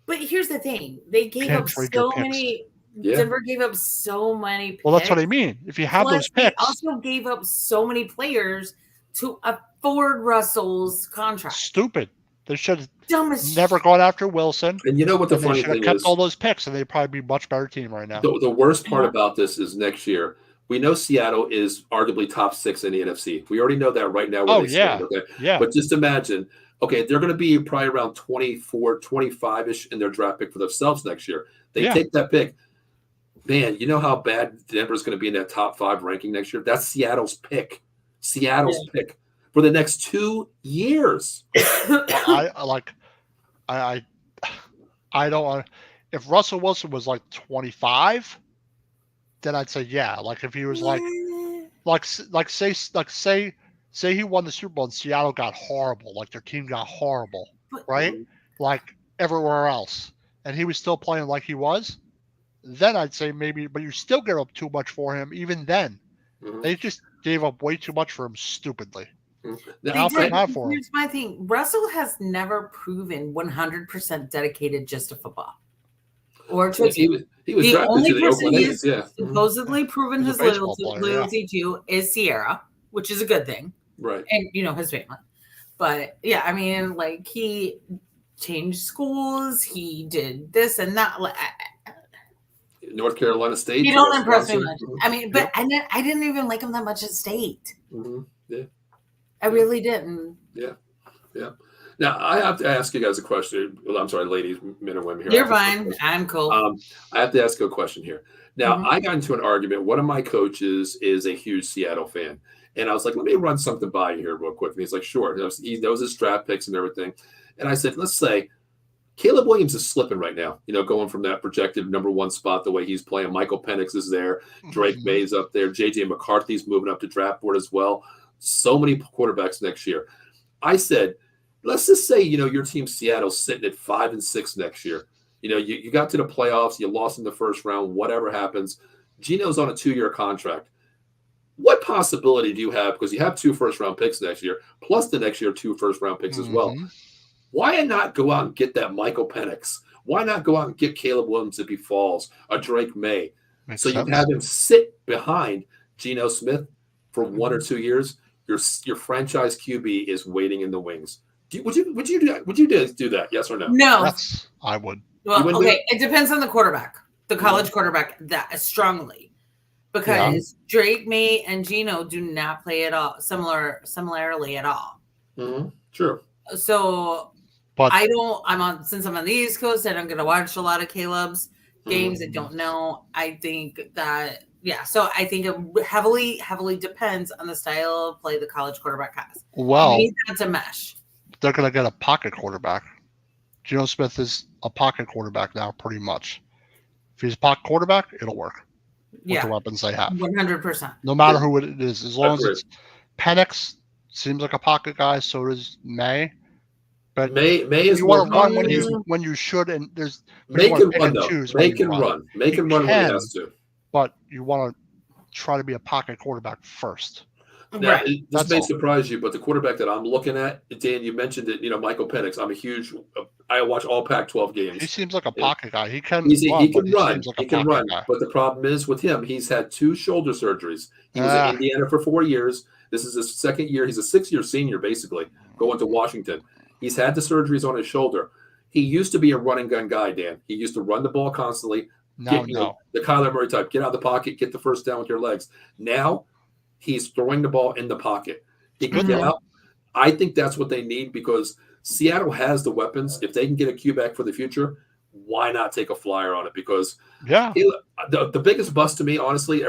But here's the thing: they gave up so many. Denver gave up so many picks. Well, that's what I mean. If you have those picks, they also gave up so many players to afford Russell's contract. Stupid. They should have never gone after Wilson. And you know what the funny thing is? They should have kept all those picks, and they'd probably be a much better team right now. The worst part about this is next year. We know Seattle is arguably top 6 in the NFC. We already know that right now. Stand, okay? Yeah. But just imagine, they're going to be probably around 24, 25-ish in their draft pick for themselves next year. They take that pick. Man, you know how bad Denver's going to be in that top 5 ranking next year? That's Seattle's pick. Pick for the next 2 years. I don't want. If Russell Wilson was 25, then I'd say yeah. If he was say he won the Super Bowl and Seattle got horrible, like their team got horrible, right? Like everywhere else, and he was still playing like he was. Then I'd say maybe, but you still give up too much for him. Even then, they just gave up way too much for him stupidly. Here's my thing: Russell has never proven 100% dedicated just to football. Or to he was the only to the person Oakland he's A's, supposedly proven his loyalty to is Sierra, which is a good thing, right? And his family. But yeah, I mean, like he changed schools, he did this and that. North Carolina State. He don't impress me much. I mean, but I didn't even like him that much at State. Yeah, I really didn't. Yeah. Now I have to ask you guys a question. Well, I'm sorry, ladies, men and women here. You're fine. I'm cool. I have to ask you a question here. Now I got into an argument. One of my coaches is a huge Seattle fan, and I was like, "Let me run something by you here real quick." And he's like, "Sure." He knows his draft picks and everything. And I said, "Let's say Caleb Williams is slipping right now. Going from that projected number 1 spot the way he's playing. Michael Penix is there. Drake May's up there. J.J. McCarthy's moving up to draft board as well. So many quarterbacks next year." I said, let's just say, your team Seattle's sitting at 5-6 next year. You got to the playoffs, you lost in the first round, whatever happens. Geno's on a 2-year contract. What possibility do you have? Because you have 2 first-round picks next year, plus the next year 2 first-round picks as well. Why not go out and get that Michael Penix? Why not go out and get Caleb Williams if he falls, or Drake May? So you have him sit behind Geno Smith for 1 or 2 years. Your franchise QB is waiting in the wings. Would you do that? Would you do that? Yes or no? No. Yes, I would. Well, okay. It depends on the quarterback, the college quarterback, that strongly, because Drake May and Geno do not play at all similarly at all. Sure. So, but since I'm on the East Coast, I don't get to watch a lot of Caleb's games. I don't know. I think that. Yeah, so I think it heavily depends on the style of play the college quarterback has. Well, that's a mesh. They're going to get a pocket quarterback. Geno Smith is a pocket quarterback now, pretty much. If he's a pocket quarterback, it'll work with the weapons they have. 100%. No matter who it is, as long as it's Penix, seems like a pocket guy. So does May. But May is you want to run when you should, and there's May can run though. May can run. May can run when he has to. But you want to try to be a pocket quarterback first. Now, this may surprise you, but the quarterback that I'm looking at, Dan, you mentioned it, Michael Penix. I watch all Pac-12 games. He seems like a pocket guy. He can run. He can run. But the problem is with him, he's had 2 shoulder surgeries. He was in Indiana for 4 years. This is his second year. He's a 6-year senior, basically, going to Washington. He's had the surgeries on his shoulder. He used to be a run and gun guy, Dan. He used to run the ball constantly. The Kyler Murray type, get out of the pocket, get the first down with your legs. Now he's throwing the ball in the pocket. He can get out. I think that's what they need because Seattle has the weapons. If they can get a QB for the future, why not take a flyer on it? Because the biggest bust to me, honestly,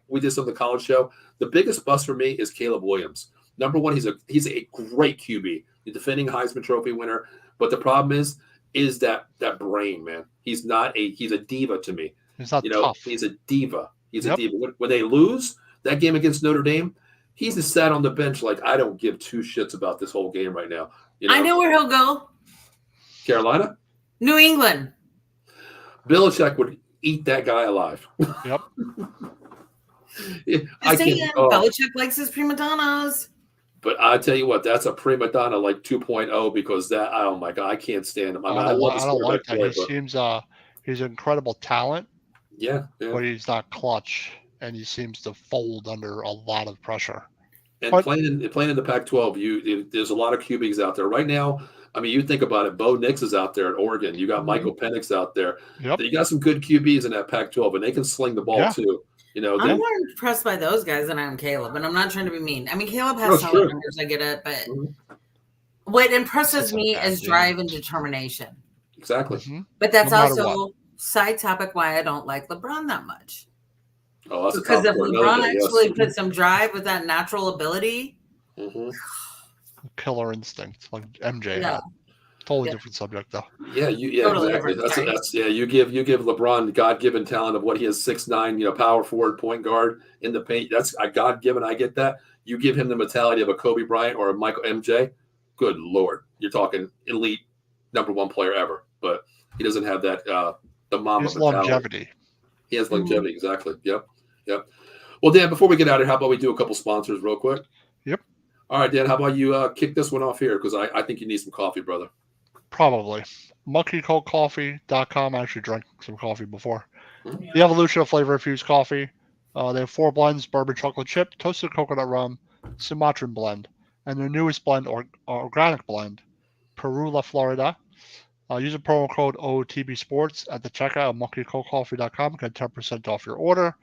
we did this on the college show. The biggest bust for me is Caleb Williams. Number one, he's a great QB, the defending Heisman Trophy winner. But the problem is that brain, man. He's a diva to me. He's not tough. He's a diva. He's a diva. When they lose that game against Notre Dame, he's just sat on the bench like, I don't give 2 shits about this whole game right now. I know where he'll go. Carolina? New England. Belichick would eat that guy alive. Yep. Belichick likes his prima donnas. But I tell you what, that's a prima donna like 2.0 because oh my God, I can't stand him. I don't like that. He seems he's an incredible talent. Yeah. But he's not clutch, and he seems to fold under a lot of pressure. And playing in the Pac-12, there's a lot of QBs out there right now. I mean, you think about it. Bo Nix is out there at Oregon. You got Michael Penix out there. Yep. You got some good QBs in that Pac-12, and they can sling the ball too. I'm more impressed by those guys than I am Caleb, and I'm not trying to be mean. I mean, Caleb has solid numbers. I get it, but what impresses me is drive and determination. Exactly. But that's also side topic why I don't like LeBron that much. Oh, that's because if LeBron actually put some drive with that natural ability, killer instinct like MJ had. Totally Yeah. different subject, though. Yeah, Totally exactly. different, sorry. That's you give LeBron the God-given talent of what he is 6'9", power forward, point guard in the paint. That's a God-given. I get that. You give him the mentality of a Kobe Bryant or a Michael MJ. Good Lord, you're talking elite #1 player ever. But he doesn't have that the Mamba His mentality. longevity. He has longevity, exactly. Yep. Well, Dan, before we get out of here, how about we do a couple sponsors real quick? Yep. All right, Dan, how about you kick this one off here? Because I think you need some coffee, brother. Probably. MonkeyColdCoffee.com. I actually drank some coffee before. The evolution of flavor-infused coffee. They have 4 blends: bourbon chocolate chip, toasted coconut rum, Sumatran blend, and their newest blend, organic blend, Perula, Florida. Use a promo code OOTB Sports at the checkout at MonkeyColdCoffee.com. Get 10% off your order.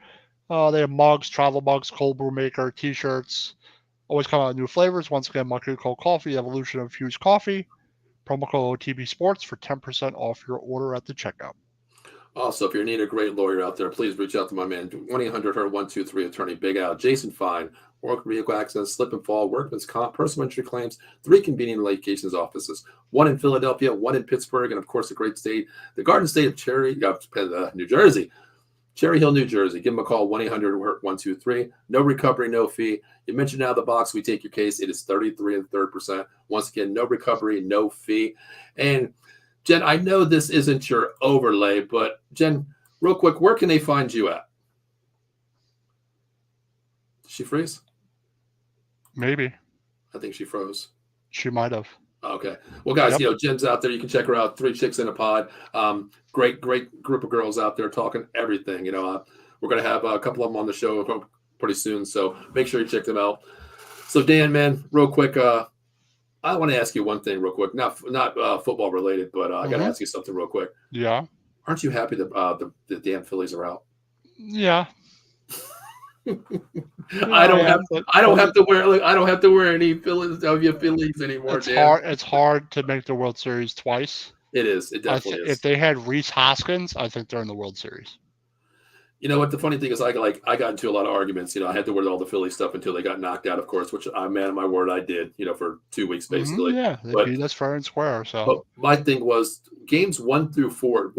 They have mugs, travel mugs, cold brew maker, T-shirts. Always come out with new flavors. Once again, Monkey Cold Coffee, evolution of infused coffee. Promo code OTB Sports for 10% off your order at the checkout. Also, if you need a great lawyer out there, please reach out to my man, 1-800-HER-123 attorney Big Al, Jason Fine, work vehicle accidents, slip and fall, workman's comp, personal injury claims, 3 convenient locations offices, 1 in Philadelphia, 1 in Pittsburgh, and of course the great state, the Garden State of New Jersey. Cherry Hill, New Jersey. Give them a call, 1-800-123. No recovery, no fee. You mentioned out of the box, we take your case. It is 33 1/3%. Once again, no recovery, no fee. And Jen, I know this isn't your overlay, but Jen, real quick, where can they find you at? Did she freeze? Maybe. I think she froze. She might have. Okay. Well, guys, Yep. Jen's out there. You can check her out. 3 Chicks in a Pod. Great group of girls out there talking everything. We're going to have a couple of them on the show pretty soon. So make sure you check them out. So Dan, man, real quick, I want to ask you one thing real quick. Not football related, but I got to ask you something real quick. Yeah. Aren't you happy that the damn Phillies are out? Yeah. I don't have to wear any Philadelphia Phillies anymore. It's hard to make the World Series twice. It is. It definitely is. If they had Rhys Hoskins, I think they're in the World Series. You know what? The funny thing is, I got into a lot of arguments. I had to wear all the Philly stuff until they got knocked out, of course, which I'm man of my word, I did. For 2 weeks basically. Yeah, they beat us fair and square. So, but my thing was games 1 through 4.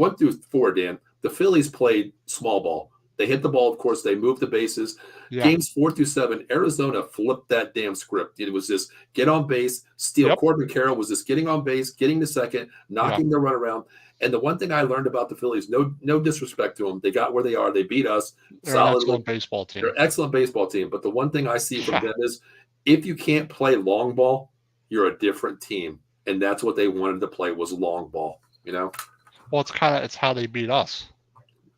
Dan, the Phillies played small ball. They hit the ball, of course. They moved the bases. Yeah. Games 4 through 7, Arizona flipped that damn script. It was just get on base, steal. Yep. Corbin Carroll was just getting on base, getting to second, knocking the run around. And the one thing I learned about the Phillies, no disrespect to them, they got where they are. They beat us. They're an excellent baseball team. They're an excellent baseball team. But the one thing I see from them is if you can't play long ball, you're a different team. And that's what they wanted to play was long ball. Well, it's how they beat us.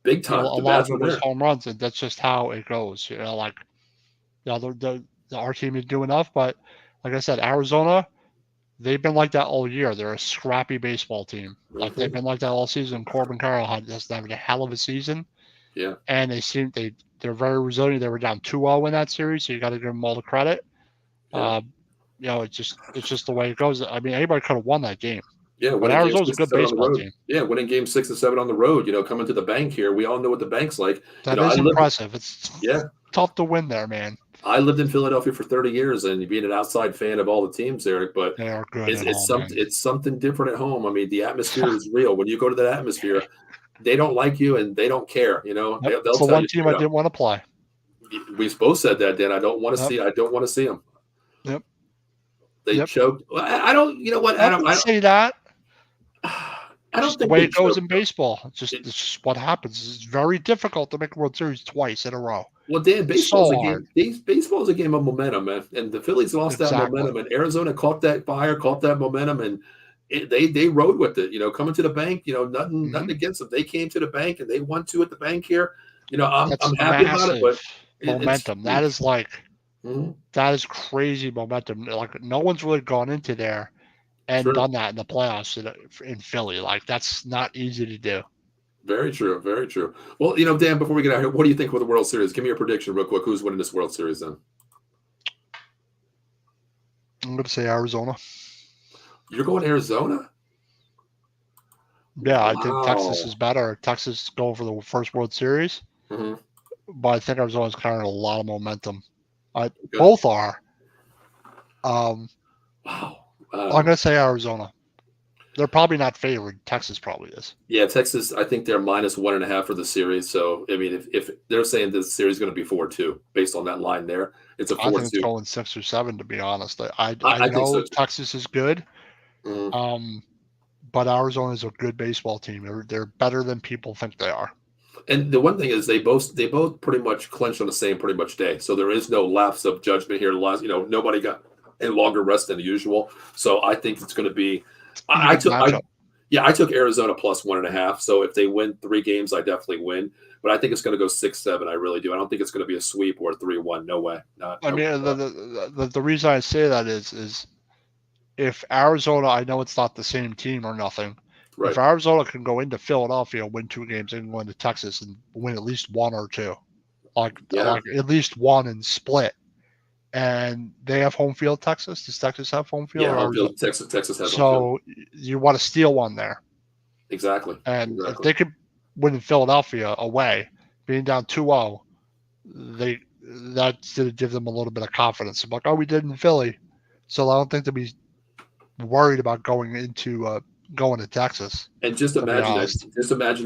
Big time. A lot of it was home runs, and that's just how it goes. Our team didn't do enough, but like I said, Arizona, they've been like that all year. They're a scrappy baseball team. Like they've been like that all season. Corbin Carroll had having a hell of a season. Yeah. And they're very resilient. They were down 2-0 in that series, so you got to give them all the credit. Yeah. It's just the way it goes. I mean, anybody could have won that game. Yeah, but Arizona's a good baseball team. Yeah, winning game 6 and 7 on the road. Coming to the bank here, we all know what the bank's like. That is impressive. It's tough to win there, man. I lived in Philadelphia for 30 years, and being an outside fan of all the teams, Eric, but they are good. It's something different at home. I mean, the atmosphere is real. When you go to that atmosphere, they don't like you and they don't care. They'll it's the one team I didn't want to play. We both said that, Dan. I don't want to see. I don't want to see them. Yep. They choked. I don't. You know what? I don't say that. I don't think the way it goes in baseball. It's just what happens. It's very difficult to make a World Series twice in a row. Well, Dan, baseball is a game of momentum, man. And the Phillies lost that momentum, and Arizona caught that fire, caught that momentum, and they rode with it. Coming to the bank, nothing against them. They came to the bank and they won 2 at the bank here. I'm happy about it, but momentum. That is that is crazy momentum. Like no one's really gone into there and done that in the playoffs in Philly. Like that's not easy to do. Very true. Very true. Well, Dan, before we get out here, what do you think for the World Series? Give me your prediction real quick. Who's winning this World Series then? I'm going to say Arizona. You're going Arizona? Yeah, I think Texas is better. Texas is going for the first World Series. Mm-hmm. But I think Arizona's carrying a lot of momentum. Both are. Wow. I'm going to say Arizona. They're probably not favored. Texas probably is. Yeah, Texas, I think they're -1.5 for the series. So, I mean, if they're saying this series is going to be 4-2 based on that line there, it's a 4-2. I think it's going 6 or 7, to be honest. I think know so too. Texas is good, Mhm. but Arizona is a good baseball team. They're better than people think they are. And the one thing is they both pretty much clinched on the same pretty much day. So there is no lapse of judgment here. Nobody got a longer rest than usual. So I think it's going to be. I took Arizona +1.5. So if they win 3 games, I definitely win. But I think it's going to go 6-7. I really do. I don't think it's going to be a sweep or a 3-1. No way. The reason I say that is if Arizona, I know it's not the same team or nothing. Right. If Arizona can go into Philadelphia, win 2 games, and go into Texas and win at least 1 or 2, like at least 1 and split, and they have home field. Does Texas have home field? Yeah, home field. Texas has home field. So you want to steal 1 there. Exactly. And if they could win in Philadelphia away, being down 2-0, that's going to give them a little bit of confidence. I'm like, oh, we did in Philly, so I don't think they'll be worried about going to Texas. And just imagine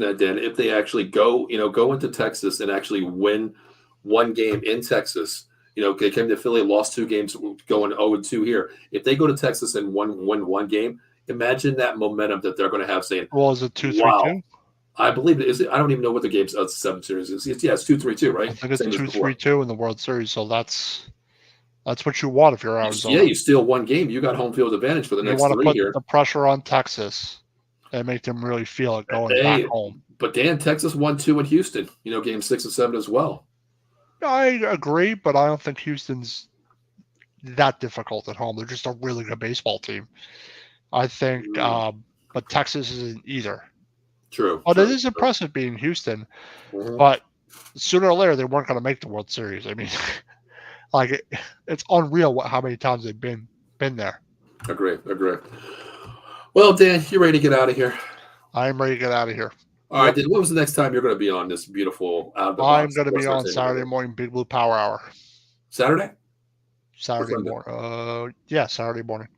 that, Dan, if they actually go into Texas and actually win 1 game in Texas. They came to Philly, lost 2 games, going 0-2 here. If they go to Texas and win 1 game, imagine that momentum that they're going to have saying, well, is it 2-3-2? Wow. I believe it is. I don't even know what the game's 7 series is. It's 2-3-2, right? I think it's 2-3-2 in the World Series, so that's what you want if you're Arizona. Yeah, you steal 1 game, you got home field advantage for the next 3 here. You want to put the pressure on Texas and make them really feel it going back home. But Dan, Texas won 2 in Houston. Game 6 and 7 as well. I agree, but I don't think Houston's that difficult at home. They're just a really good baseball team. I think, but Texas isn't either. True. But it is impressive being Houston. Mm-hmm. But sooner or later, they weren't going to make the World Series. I mean, it's unreal how many times they've been there. Agree. Well, Dan, you ready to get out of here? I am ready to get out of here. All right, then when was the next time you're going to be on this beautiful out of the box? I'm going to be on Saturday morning, Big Blue Power Hour. Saturday morning. Yeah, Saturday morning.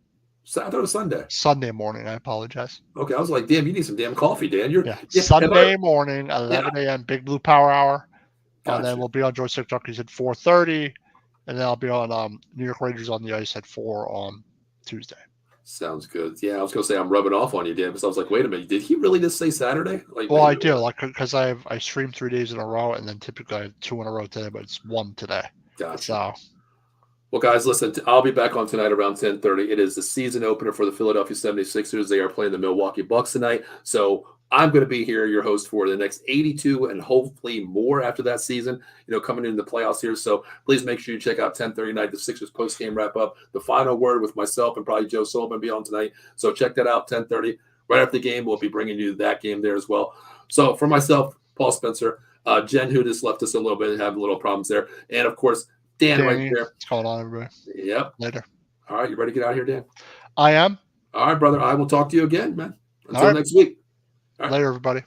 Saturday or Sunday? Sunday morning. I apologize. Okay, I was like, damn, you need some damn coffee, Dan. Sunday morning, 11 a.m., Big Blue Power Hour. Gotcha. And then we'll be on Joystick Junkies at 4:30. And then I'll be on New York Rangers on the Ice at 4 on Tuesday. Sounds good. Yeah, I was going to say I'm rubbing off on you, Dan, because I was like, wait a minute, did he really just say Saturday? Well, I do, because I stream 3 days in a row, and then typically I have 2 in a row today, but it's 1 today. Gotcha. So, well, guys, listen, I'll be back on tonight around 10:30. It is the season opener for the Philadelphia 76ers. They are playing the Milwaukee Bucks tonight. So I'm going to be here, your host, for the next 82 and hopefully more after that season, coming into the playoffs here. So please make sure you check out 10:30 night, the Sixers post-game wrap-up. The final word with myself and probably Joe Sullivan be on tonight. So check that out, 10:30. Right after the game, we'll be bringing you that game there as well. So for myself, Paul Spencer, Jen, who just left us a little bit and having little problems there. And, of course, Dan right there. What's going on, everybody? Yep. Later. All right, you ready to get out of here, Dan? I am. All right, brother. I will talk to you again, man. Until next week. Later, everybody.